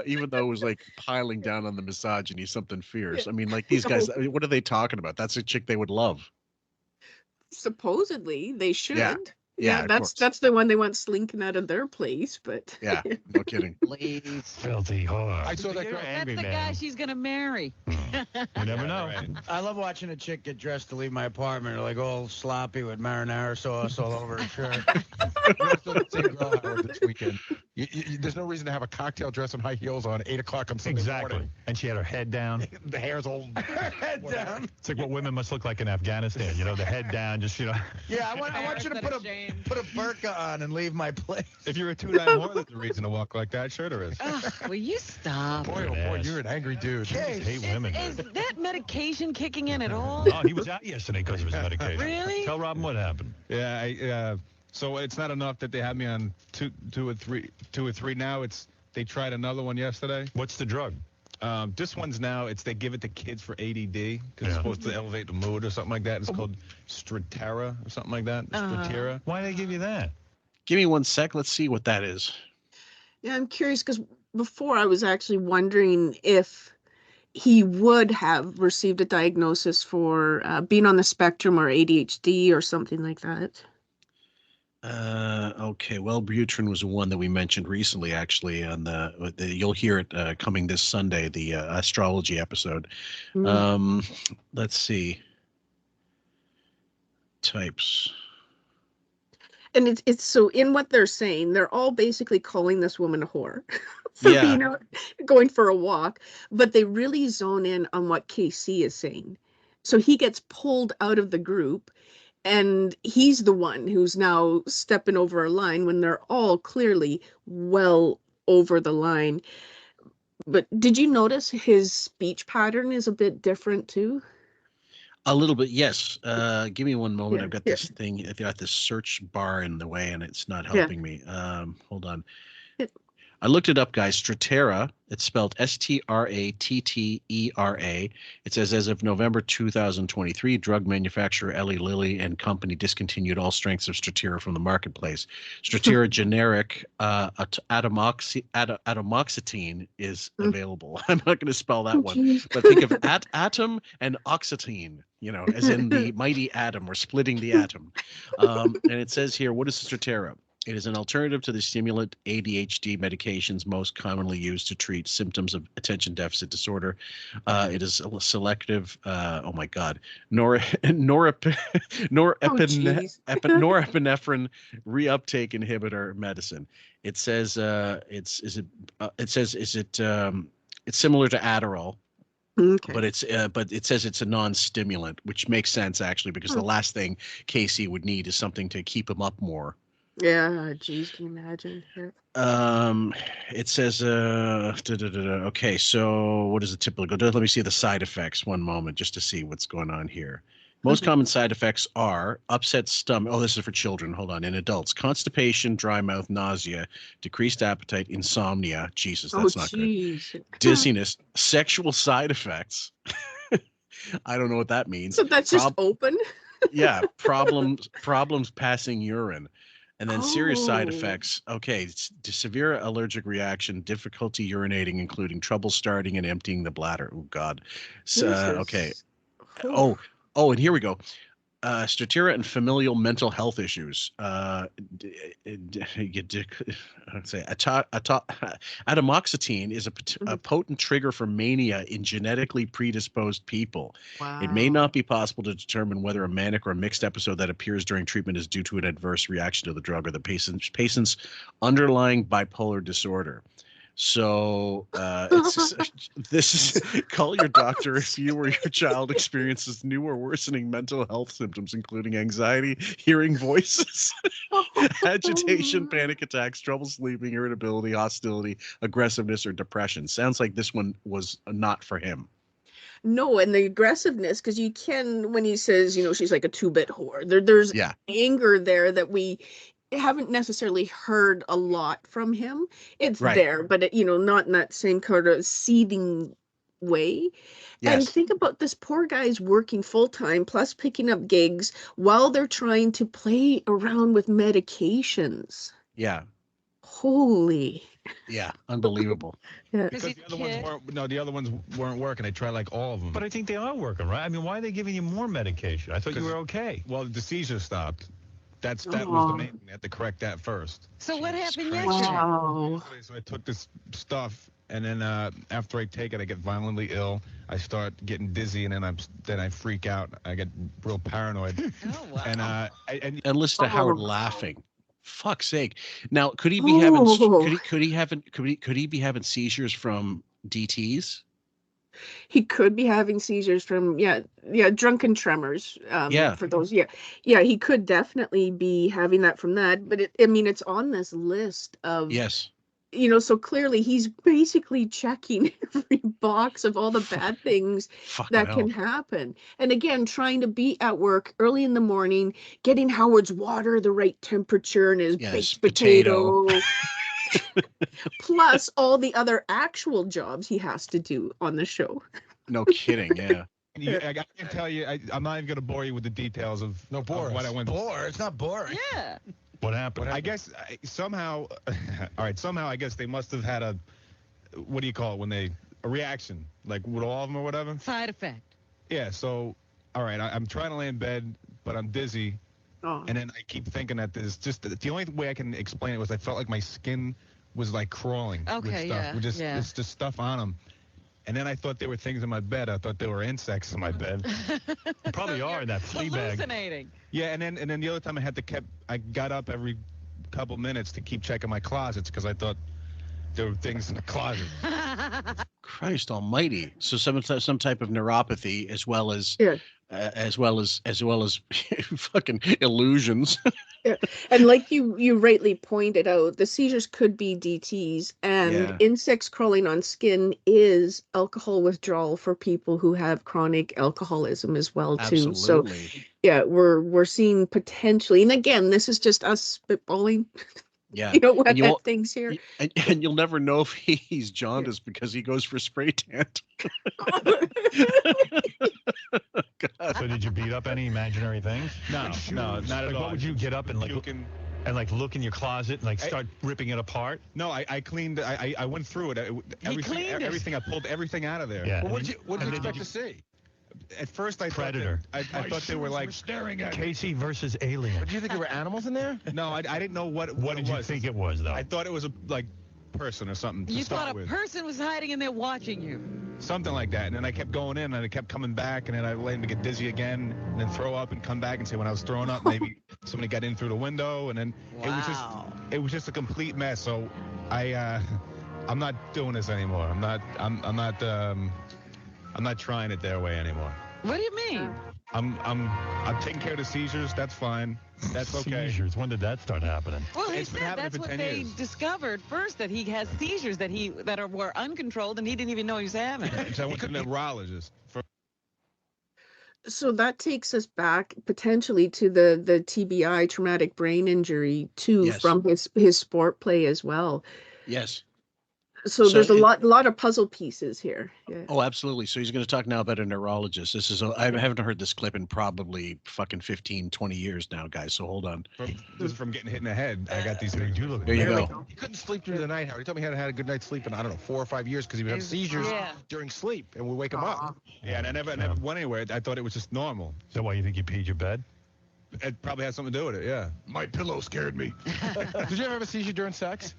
even though it was like piling down on the misogyny, something fierce. I mean, like these guys, I mean, what are they talking about? That's a chick they would love. Supposedly, they should. Yeah, that's the one they want slinking out of their place, but yeah, no kidding. Please. Filthy whore. I saw that girl. That's the guy she's gonna marry. You never know. Right. I love watching a chick get dressed to leave my apartment, like all sloppy with marinara sauce all over her shirt. I saw the same girl, Howard, this weekend. There's no reason to have a cocktail dress and high heels on 8 o'clock on Sunday morning. And she had her head down. The hair's all head down. It's like what women must look like in Afghanistan. You know, the head down, just Yeah, I want you to put a burqa on and leave my place. If you're a 2-9 whore, there's a reason to walk like that. Sure there is. Will you stop? Boy, oh boy, you're an angry dude. I hate women. Is that medication kicking in at all? Oh, he was out yesterday because of his medication. Really? Tell Robin what happened. Yeah, so it's not enough that they had me on two or three now. They tried another one yesterday. What's the drug? This one's now, they give it to kids for ADD because it's supposed to elevate the mood or something like that. It's called Strattera or something like that. Strattera. Why did they give you that? Give me 1 sec. Let's see what that is. Yeah, I'm curious because before I was actually wondering if he would have received a diagnosis for being on the spectrum or ADHD or something like that. Okay, Wellbutrin was one that we mentioned recently, actually, on the you'll hear it coming this Sunday, the astrology episode. Let's see. Types. And it's so in what they're saying, they're all basically calling this woman a whore for being out, going for a walk, but they really zone in on what KC is saying. So he gets pulled out of the group. And he's the one who's now stepping over a line when they're all clearly well over the line. But did you notice his speech pattern is a bit different too? A little bit, yes. Give me one moment. I've got this thing. I've got this search bar in the way, and it's not helping me. Hold on. I looked it up, guys. Strattera, it's spelled Strattera. It says, as of November 2023, drug manufacturer Eli Lilly and Company discontinued all strengths of Strattera from the marketplace. Strattera generic atomoxetine is available. I'm not going to spell that one, but think of atom and oxetine, as in the mighty atom or splitting the atom. And it says here, what is Strattera? It is an alternative to the stimulant ADHD medications most commonly used to treat symptoms of attention deficit disorder. It is a selective, oh my God, norepinephrine reuptake inhibitor medicine. It says it's similar to Adderall. Okay. But it says it's a non-stimulant, which makes sense actually, because the last thing Casey would need is something to keep him up more. Yeah, geez, can you imagine? Yeah. It says, okay, so what is the typical? Let me see the side effects one moment just to see what's going on here. Most common side effects are upset stomach. Oh, this is for children. Hold on. In adults, constipation, dry mouth, nausea, decreased appetite, insomnia. Jesus, that's not good. Dizziness, sexual side effects. I don't know what that means. So that's just open? Yeah, problems passing urine. And then serious side effects. Okay, severe allergic reaction, difficulty urinating, including trouble starting and emptying the bladder. Oh, God. So, okay. Oh, and here we go. Strattera and familial mental health issues. Atomoxetine is a potent trigger for mania in genetically predisposed people. Wow. It may not be possible to determine whether a manic or mixed episode that appears during treatment is due to an adverse reaction to the drug or the patient's underlying bipolar disorder. So this is call your doctor if you or your child experiences new or worsening mental health symptoms, including anxiety, hearing voices, agitation, panic attacks, trouble sleeping, irritability, hostility, aggressiveness, or depression. Sounds like this one was not for him. No, and the aggressiveness, because you can, when he says, she's like a two-bit whore, there's anger there that we haven't necessarily heard a lot from him. It's there, but not in that same kind of seething way. Yes. And think about this poor guy's working full-time plus picking up gigs while they're trying to play around with medications. Yeah. Holy. Yeah, unbelievable. Yeah. Because the other ones weren't working. They tried like all of them. But I think they are working, right? I mean, why are they giving you more medication? I thought you were okay. Well, the seizure stopped. That was the main thing. They had to correct that first. So what happened yesterday? Wow. So I took this stuff, and then after I take it, I get violently ill. I start getting dizzy, and then I freak out. I get real paranoid. Oh wow! And listen to Howard laughing. Fuck's sake! Now, could he be having could he be having seizures from DTs? He could be having seizures from drunken tremors. For those, he could definitely be having that from that. But it's on this list of so clearly he's basically checking every box of all the bad things that can happen. And again, trying to be at work early in the morning, getting Howard's water the right temperature and his baked potato. Plus all the other actual jobs he has to do on the show. No kidding, yeah. I can tell you, I'm not even going to bore you with the details of what I went through. It's not boring. Yeah. What happened? I guess somehow, somehow I guess they must have had a reaction, like with all of them or whatever. Side effect. Yeah, so, all right, I'm trying to lay in bed, but I'm dizzy. Oh. And then I keep thinking that there's just the only way I can explain it was I felt like my skin was like crawling with stuff. It's just stuff on them. And then I thought there were things in my bed. I thought there were insects in my bed. You probably are in that flea bag. Hallucinating. Yeah, and then the other time I got up every couple minutes to keep checking my closets because I thought there were things in the closet. Christ almighty. So some type of neuropathy as well as fucking illusions. And like you rightly pointed out, the seizures could be DTs, and insects crawling on skin is alcohol withdrawal for people who have chronic alcoholism as well too. Absolutely. So we're seeing potentially, and again, this is just us spitballing. Yeah, what that thing's here. And you'll never know if he's jaundiced because he goes for spray tan. So did you beat up any imaginary things? No, not at all. What would you get up and look in your closet and start ripping it apart? No, I cleaned. I went through it. Everything. I pulled everything out of there. Yeah. Well, what did you expect to see? at first I Predator. thought they were like staring at Casey versus Alien. But do you think there were animals in there? No, I didn't know what it was. What did you think it was, though? I thought it was a person or something. You thought a person was hiding in there watching you. Something like that. And then I kept going in, and I kept coming back, and then I let him get dizzy again, and then throw up and come back and say when I was throwing up, maybe somebody got in through the window, and then it was just a complete mess. So I'm not doing this anymore. I'm not trying it their way anymore. What do you mean? I'm taking care of the seizures. That's fine. That's okay. Seizures. When did that start happening? Well, he It's been said happening that's for what 10 they years. discovered first, that he has seizures that were uncontrolled, and he didn't even know he was having. So I went to the neurologist. So that takes us back potentially to the TBI, traumatic brain injury, too, Yes. from his sport play as well. Yes. So there's a lot of puzzle pieces here. Yeah. Oh, absolutely. So he's going to talk now about a neurologist. I haven't heard this clip in probably fucking 15, 20 years now, guys. So hold on. This is from getting hit in the head. I got these things. There you go. He couldn't sleep through the night, Howard. He told me he hadn't had a good night's sleep in, I don't know, 4 or 5 years because he would have seizures during sleep, and we wake him up. Yeah, and I never went anywhere. I thought it was just normal. Is that why you think you peed your bed? It probably has something to do with it, yeah. My pillow scared me. Did you ever have a seizure during sex?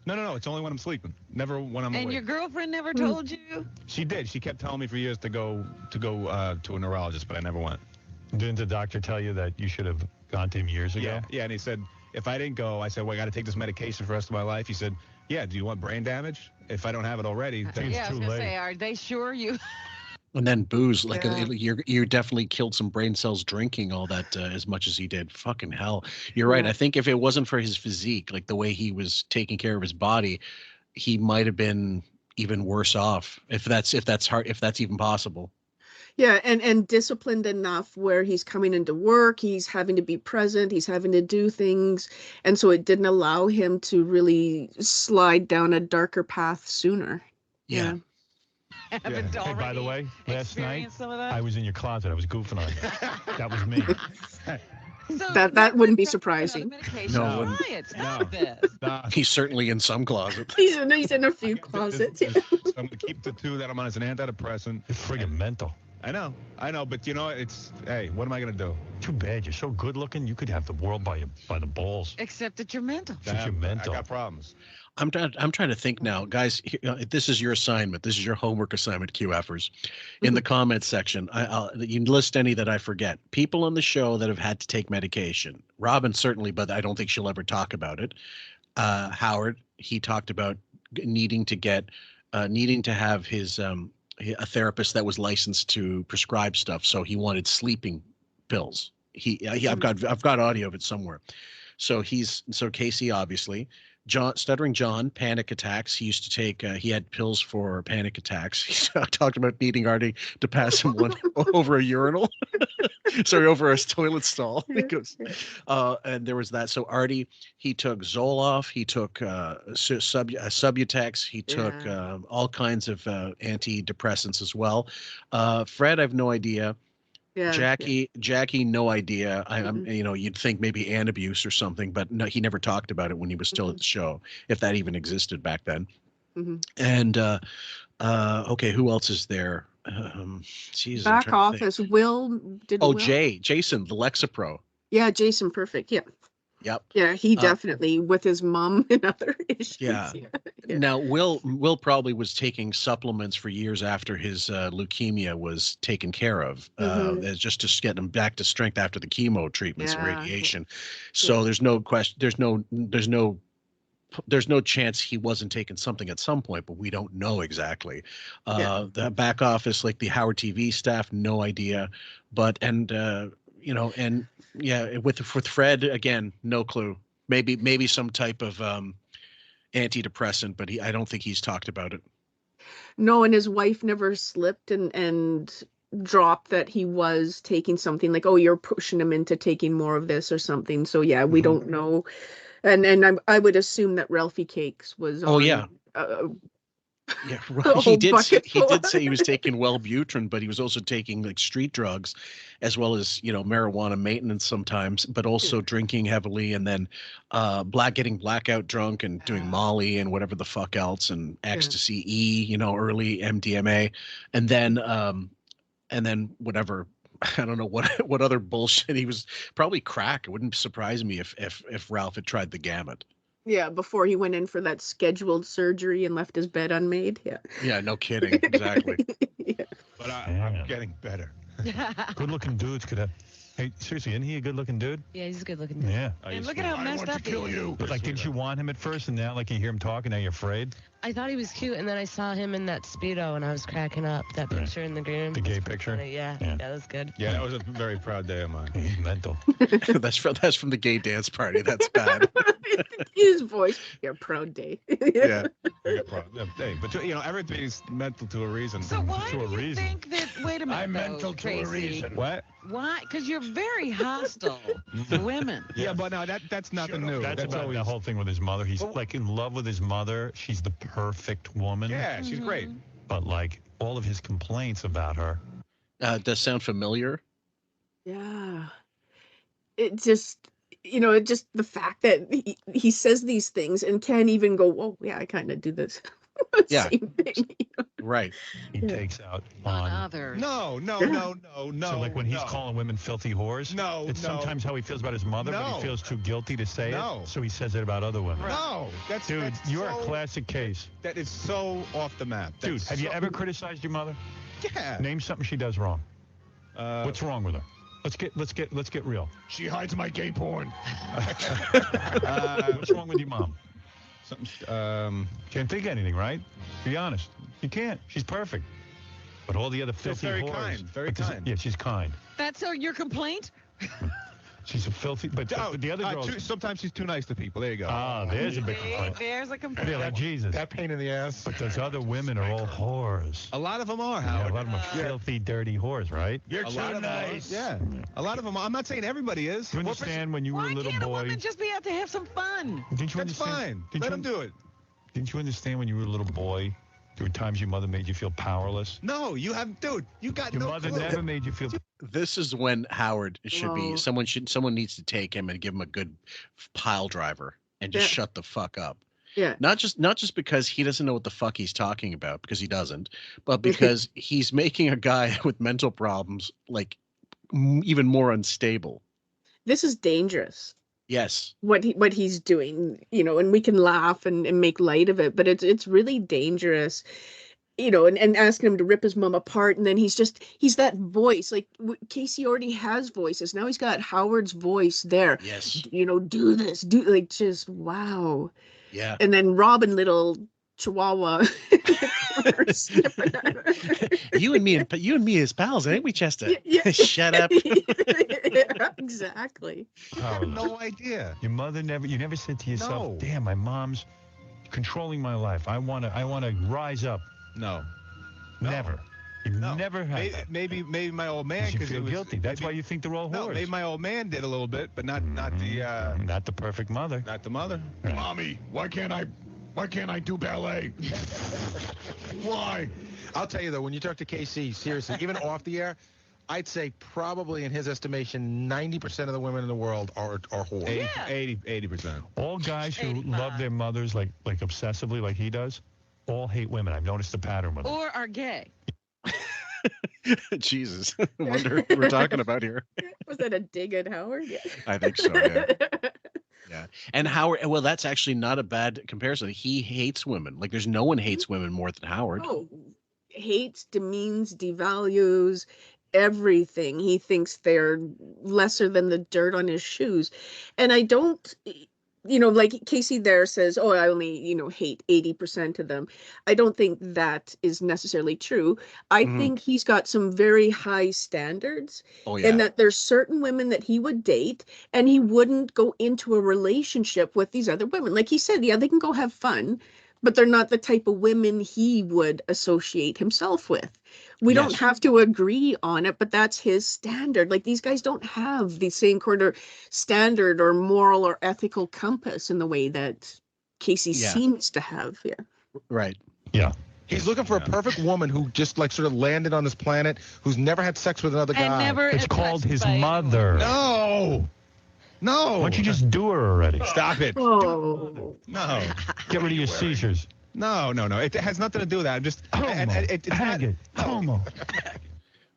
No. It's only when I'm sleeping. Never when I'm awake. And your girlfriend never told you? She did. She kept telling me for years to go to a neurologist, but I never went. Didn't the doctor tell you that you should have gone to him years ago? Yeah, and he said, if I didn't go, I said, well, I got to take this medication for the rest of my life. He said, yeah, do you want brain damage? If I don't have it already, then Yeah, I was it's too going to late. say, are they sure you... And then booze, like you definitely killed some brain cells drinking all that as much as he did. Fucking hell, you're right. I think if it wasn't for his physique, like the way he was taking care of his body, he might have been even worse off. If that's even possible. Yeah, and disciplined enough where he's coming into work, he's having to be present, he's having to do things, and so it didn't allow him to really slide down a darker path sooner. Yeah. Hey, by the way, last night I was in your closet. I was goofing on you. That was me. That wouldn't be surprising. No, Stop this. He's certainly in some closet. He's in a few closets. So I'm going to keep the 2 that I'm on as an antidepressant. It's friggin' mental. I know, but you know, hey, what am I going to do? Too bad. You're so good looking. You could have the world by the balls. Except that you're mental. You're mental. I got problems. I'm trying to think now, guys. This is your assignment. This is your homework assignment, QFers. In the comments section, you list any that I forget. People on the show that have had to take medication. Robin certainly, but I don't think she'll ever talk about it. Howard, he talked about needing to have his a therapist that was licensed to prescribe stuff. So he wanted sleeping pills. I've got audio of it somewhere. So Casey, obviously. Stuttering John, panic attacks. He used to take, he had pills for panic attacks. He talked about needing Arty to pass him one over a urinal. Sorry, over a toilet stall. He goes, and there was that. So Arty, he took Zoloft, he took Subutex, he took all kinds of antidepressants as well. Fred, I have no idea. Yeah, Jackie, no idea. I'm, you'd think maybe an abuse or something, but no, he never talked about it when he was still at the show, if that even existed back then. And okay, who else is there? Jesus, back office. Jason, the Lexapro. Yeah, Jason, perfect. Yeah. Yep. Yeah, he definitely with his mom and other issues. Yeah. Now, Will probably was taking supplements for years after his leukemia was taken care of, just to get him back to strength after the chemo treatments and radiation. So there's no question. There's no chance he wasn't taking something at some point, but we don't know exactly. The back office, like the Howard TV staff, no idea. But with Fred, again, no clue. Maybe some type of antidepressant, but I don't think he's talked about it. No, and his wife never slipped and dropped that he was taking something, like, oh, you're pushing him into taking more of this or something. So yeah, we don't know. And I would assume that Ralphie Cakes was on, yeah, right. He did say he was taking Wellbutrin, but he was also taking like street drugs, as well as marijuana maintenance sometimes, but also drinking heavily, and then getting blackout drunk and doing Molly and whatever the fuck else, and ecstasy early MDMA, and then And then whatever, I don't know what other bullshit he was, probably crack. It wouldn't surprise me if Ralph had tried the gamut. Yeah, before he went in for that scheduled surgery and left his bed unmade. Yeah. Yeah, no kidding. Exactly. Yeah. But I'm getting better. Good-looking dudes could have. Hey, seriously, isn't he a good-looking dude? Yeah, he's a good-looking dude. Yeah. And look at how messed up he is. But, like, didn't you want him at first, and now, like, you hear him talk, and now you're afraid? I thought he was cute, and then I saw him in that Speedo, and I was cracking up. That picture in the green. The gay picture? Yeah, that was good. Yeah, that was a very proud day of mine. He's mental. that's from the gay dance party. That's bad. His voice. Yeah, proud day. Yeah. Hey, but you know, everything's mental to a reason. So why do you think that? Wait a minute. I'm mental to a reason. What? Why? Because you're very hostile to women. Yeah, but no, that's nothing new. That's about the whole thing with his mother. He's like in love with his mother. She's the perfect woman. Yeah, she's great. But like all of his complaints about her. Does sound familiar? Yeah. It just, it just the fact that he says these things and can't even go, oh, yeah, I kind of do this. Yeah. Same thing. Right. He takes out on others. No. So like when he's calling women filthy whores? It's sometimes how he feels about his mother, but he feels too guilty to say it. So he says it about other women. No. Dude, you're a classic case. That is so off the map. Dude, have you ever criticized your mother? Yeah. Name something she does wrong. What's wrong with her? Let's get real. She hides my gay porn. What's wrong with your mom? Can't think of anything, right? Be honest. You can't. She's perfect. But all the other filthy whores. Very kind. Yeah, she's kind. That's your complaint? She's a filthy. But the other girls. Sometimes she's too nice to people. There you go. Ah, there's a big complaint. There's a complaint. They're like Jesus. That pain in the ass. But those other women are all whores. A lot of them are, Howard. Yeah, a lot of them are filthy, dirty whores, right? You're too nice. Yeah. A lot of them. I'm not saying everybody is. You understand when you were a little boy? Why can't a woman just be out to have some fun? That's fine. Let them do it. Didn't you understand when you were a little boy? There were times your mother made you feel powerless. No, you haven't, dude. You got your mother never made you feel. This is when Howard should be. Someone needs to take him and give him a good pile driver and just shut the fuck up. Yeah. Not just because he doesn't know what the fuck he's talking about, because he doesn't, but because he's making a guy with mental problems like even more unstable. This is dangerous. Yes. What he's doing, and we can laugh and make light of it, but it's really dangerous, and asking him to rip his mom apart, and then he's that voice. Like Casey already has voices. Now he's got Howard's voice there. Yes. Do this, just wow. Yeah. And then Robin, little Chihuahua. you and me as pals, ain't we, Chester? Yeah. Shut up. Yeah, exactly. I have no idea. Your mother you never said to yourself, damn, my mom's controlling my life. I wanna rise up. No. Never. You never had that. Maybe my old man, because you feel guilty. That's why you think they're all whores. No, maybe my old man did a little bit, but not the perfect mother. Not the mother. Right. Mommy, why can't I do ballet? Why? I'll tell you though, when you talk to KC, seriously, even off the air, I'd say probably in his estimation, 90% of the women in the world are whores. 80%. All guys who love their mothers like obsessively, like he does, all hate women. I've noticed the pattern with them. Or are gay. Jesus, I wonder what we're talking about here. Was that a dig at Howard? Yeah. I think so. Yeah. Yeah. And Howard, well, that's actually not a bad comparison. He hates women. Like, there's no one hates women more than Howard. Oh, hates, demeans, devalues everything. He thinks they're lesser than the dirt on his shoes. And I don't, like Casey there says, oh, I only, hate 80% of them. I don't think that is necessarily true. I think he's got some very high standards. Oh, yeah. And that there's certain women that he would date and he wouldn't go into a relationship with these other women. Like he said, yeah, they can go have fun, but they're not the type of women he would associate himself with. We don't have to agree on it, but that's his standard. Like, these guys don't have the same kind of standard or moral or ethical compass in the way that Casey seems to have. Yeah. Right. Yeah. He's looking for a perfect woman who just sort of landed on this planet, who's never had sex with another guy. It's called his mother. No. Why don't you just do her already? Stop it. Oh. No. Get rid of your seizures. No. It has nothing to do with that. I'm just... Homo. It's not... Homo.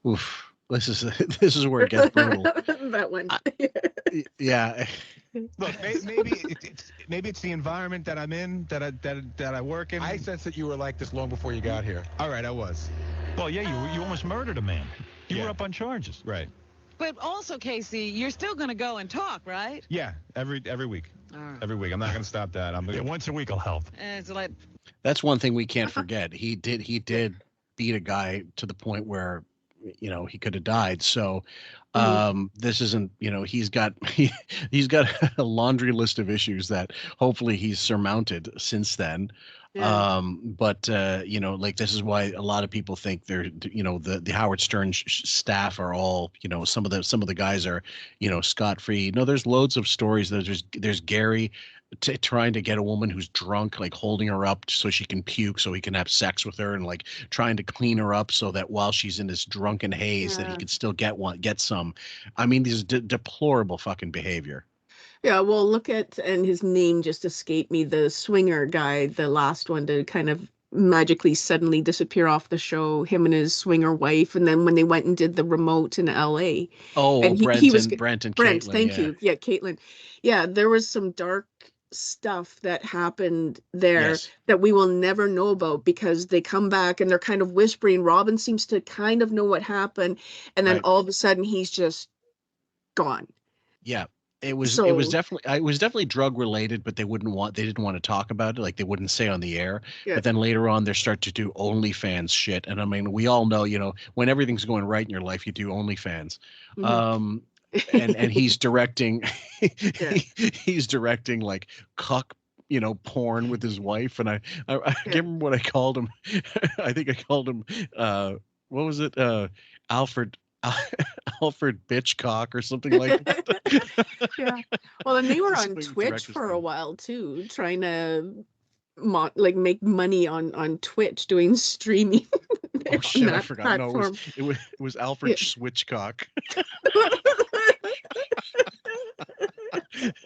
Oof. This is where it gets brutal. That one. Yeah. Look, maybe it's the environment that I'm in, that I work in. I sense that you were like this long before you got here. All right, I was. Well, yeah, you almost murdered a man. You were up on charges. Right. But also, Casey, you're still going to go and talk, right? Yeah, every week. All right. Every week. I'm not going to stop that. Once a week will help. It's like That's one thing we can't forget. He did beat a guy to the point where, you know, he could have died. So this isn't, you know, he's got a laundry list of issues that hopefully he's surmounted since then. Yeah. But you know, like, this is why a lot of people think they're, you know, the Howard Stern staff are all, you know, some of the guys are, you know, scot-free. No, there's loads of stories. There's Gary trying to get a woman who's drunk, like holding her up so she can puke so he can have sex with her, and like trying to clean her up so that while she's in this drunken haze that he can still get some. I mean, these deplorable fucking behavior. Yeah, well, look at, and his name just escaped me, the swinger guy, the last one to kind of magically suddenly disappear off the show, him and his swinger wife, and then when they went and did the remote in LA. Oh, and Brent and Kaitlyn, thank you. Yeah, Kaitlyn. Yeah, there was some dark stuff that happened there that we will never know about, because they come back and they're kind of whispering. Robin seems to kind of know what happened, and then all of a sudden he's just gone. Yeah. It was definitely drug related, but they didn't want to talk about it. Like, they wouldn't say on the air. But then later on, they start to do OnlyFans shit. And I mean, we all know, you know, when everything's going right in your life, you do OnlyFans. And he's directing, he's directing like cuck, you know, porn with his wife. And I can't remember what I called him. I think I called him, what was it? Alfred Bitchcock or something like that. Yeah. Well, and they were on Twitch for a while too, trying to make money on Twitch doing streaming. Oh shit, I forgot. No, it was Alfred Switchcock.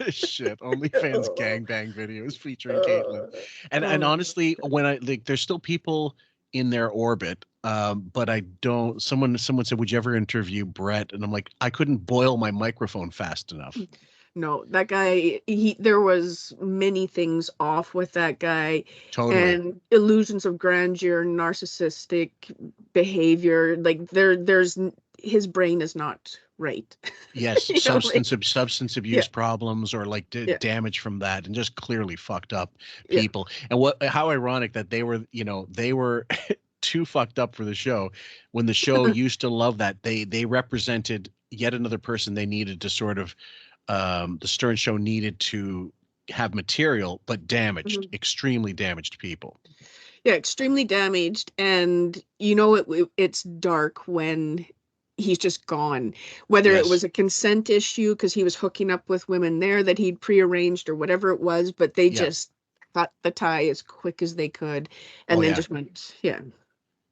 Shit, OnlyFans gangbang videos featuring Kaitlyn. And honestly, when there's still people in their orbit, but I don't. Someone said, "Would you ever interview Brett?" And I'm like, I couldn't boil my microphone fast enough. No, that guy. There was many things off with that guy. Totally. And illusions of grandeur, narcissistic behavior. Like there's his brain is not right. Yes, substance abuse problems, or like damage from that, and just clearly fucked up people. And how ironic that they were too fucked up for the show, when the show used to love that. They represented yet another person they needed to sort of the Stern Show needed to have material, but damaged, extremely damaged people. Yeah, extremely damaged. And you know, it's dark when he's just gone, whether it was a consent issue because he was hooking up with women there that he'd prearranged or whatever it was, but they just cut the tie as quick as they could, and then just went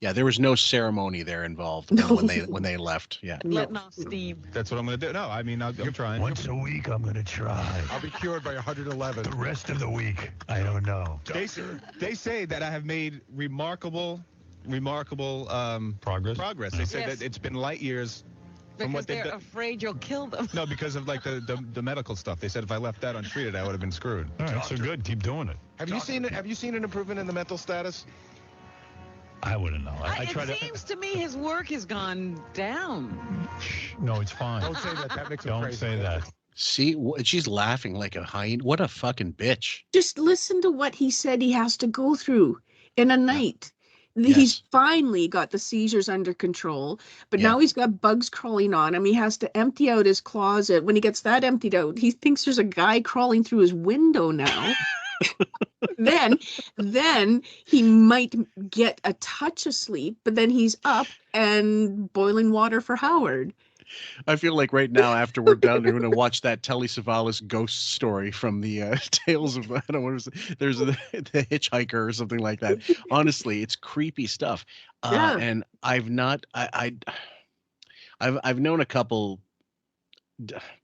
there was no ceremony there involved when they left. Letting off steam. That's what I'm going to do. No, I mean, I'm trying. Once a week, I'm going to try. I'll be cured by 111. The rest of the week, I don't know. They say that I have made remarkable progress. They say that it's been light years from because what they're afraid you'll kill them. No, because of like the medical stuff. They said if I left that untreated, I would have been screwed. All right, so good. Keep doing it. Have you seen an improvement in the mental status? I wouldn't know. It seems to me his work has gone down. No, it's fine. Don't say that. That makes him crazy. Don't say that. See, she's laughing like a hyena. What a fucking bitch. Just listen to what he said he has to go through in a night. He's finally got the seizures under control, but now he's got bugs crawling on him. He has to empty out his closet. When he gets that emptied out, he thinks there's a guy crawling through his window now. then he might get a touch of sleep, but then he's up and boiling water for Howard. I feel like right now, after we're done, we're going to watch that Telly Savalas ghost story from the Tales of, I don't know what it was. There's the Hitchhiker or something like that. Honestly, it's creepy stuff. And I've known a couple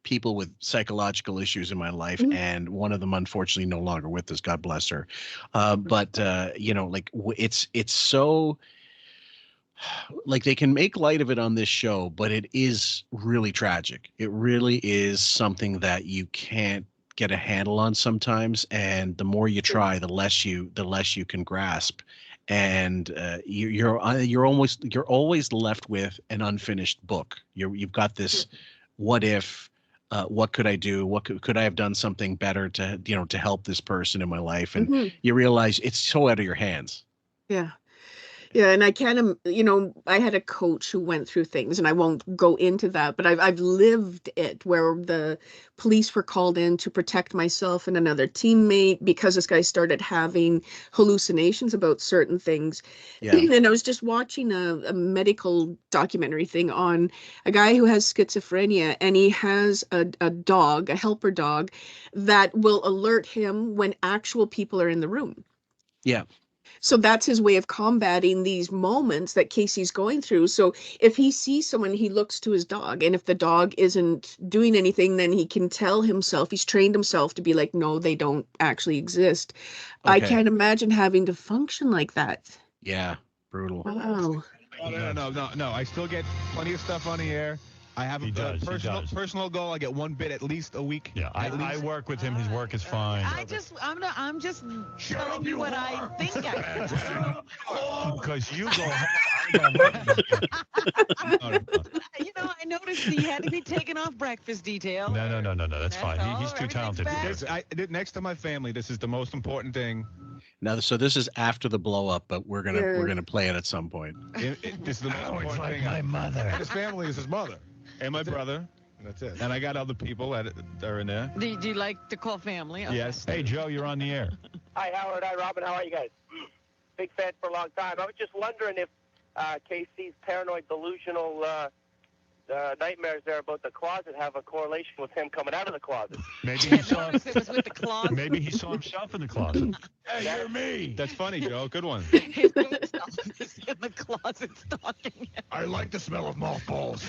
people with psychological issues in my life, and one of them unfortunately no longer with us, God bless her. But you know, like it's so, like they can make light of it on this show, but it is really tragic. It really is something that you can't get a handle on sometimes, and the more you try, the less you can grasp, and you're always left with an unfinished book. You've got this what if. What could I do? What could I have done something better to help this person in my life? And you realize it's so out of your hands. Yeah. Yeah, and I can't, I had a coach who went through things, and I won't go into that, but I've lived it, where the police were called in to protect myself and another teammate because this guy started having hallucinations about certain things. Yeah. And I was just watching a medical documentary thing on a guy who has schizophrenia, and he has a dog, a helper dog, that will alert him when actual people are in the room. Yeah. So that's his way of combating these moments that Casey's going through. So if he sees someone, he looks to his dog. And if the dog isn't doing anything, then he can tell himself, he's trained himself to be like, no, they don't actually exist. Okay. I can't imagine having to function like that. Yeah, brutal. Wow. No. I still get plenty of stuff on the air. I have a personal goal. I get one bit at least a week. Yeah, I work with him. His work is fine. I'm just telling you what I think I can. Because you go. I noticed he had to be taken off breakfast detail. No. That's fine. He's too talented. Next to my family, this is the most important thing. Now, so this is after the blow up, but we're gonna play it at some point. This is the most important thing. My mother. And his family is his mother. And my brother. That's it. And I got other people that are in there. Do you like to call family? Okay. Yes. Hey, Joe, you're on the air. Hi, Howard. Hi, Robin. How are you guys? Big fan for a long time. I was just wondering if Casey's paranoid, delusional nightmares there about the closet have a correlation with him coming out of the closet. Maybe he saw. It was with the closet. Maybe he saw himself in the closet. Hey, you're me. That's funny, Joe. Good one. His self is in the closet stalking him. I like the smell of mothballs.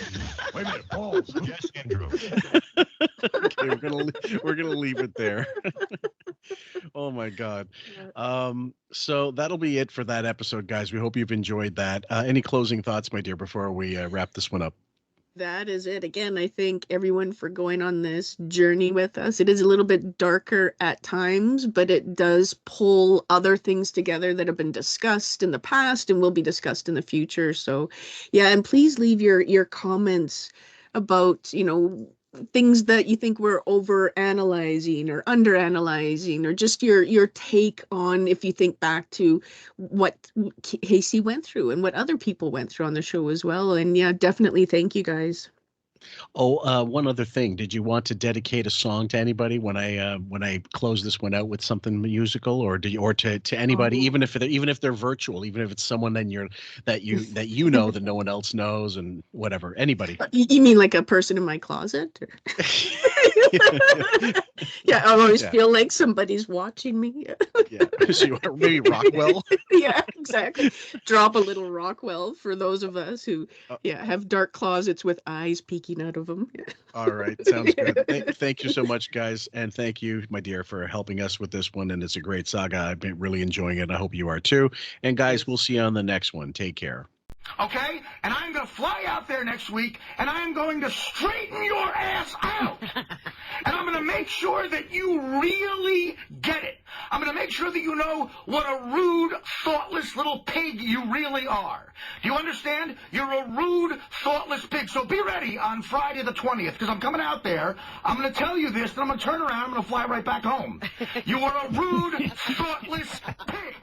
Wait a minute, balls. Yes, Andrew. Okay, we're gonna leave it there. Oh my God. So that'll be it for that episode, guys. We hope you've enjoyed that. Any closing thoughts, my dear, before we wrap this one up? That is it. Again, I thank everyone for going on this journey with us. It is a little bit darker at times, but it does pull other things together that have been discussed in the past and will be discussed in the future. So yeah, and please leave your comments about, things that you think we're over analyzing or under analyzing, or just your take on, if you think back to what Casey went through and what other people went through on the show as well. And yeah, definitely thank you guys. Oh, one other thing. Did you want to dedicate a song to anybody when I close this one out with something musical, or to anybody, even if they're virtual, even if it's someone that you know that no one else knows, and whatever, anybody. You mean like a person in my closet? Yeah, I always feel like somebody's watching me. Yeah, so maybe Rockwell. Yeah, exactly. Drop a little Rockwell for those of us who have dark closets with eyes peeking out of them. All right, sounds good. Thank you so much, guys, and thank you, my dear, for helping us with this one. And it's a great saga. I've been really enjoying it. I hope you are too. And guys, we'll see you on the next one. Take care. Okay? And I'm going to fly out there next week, and I'm going to straighten your ass out. And I'm going to make sure that you really get it. I'm going to make sure that you know what a rude, thoughtless little pig you really are. Do you understand? You're a rude, thoughtless pig. So be ready on Friday the 20th, because I'm coming out there. I'm going to tell you this, then I'm going to turn around. I'm going to fly right back home. You are a rude, thoughtless pig.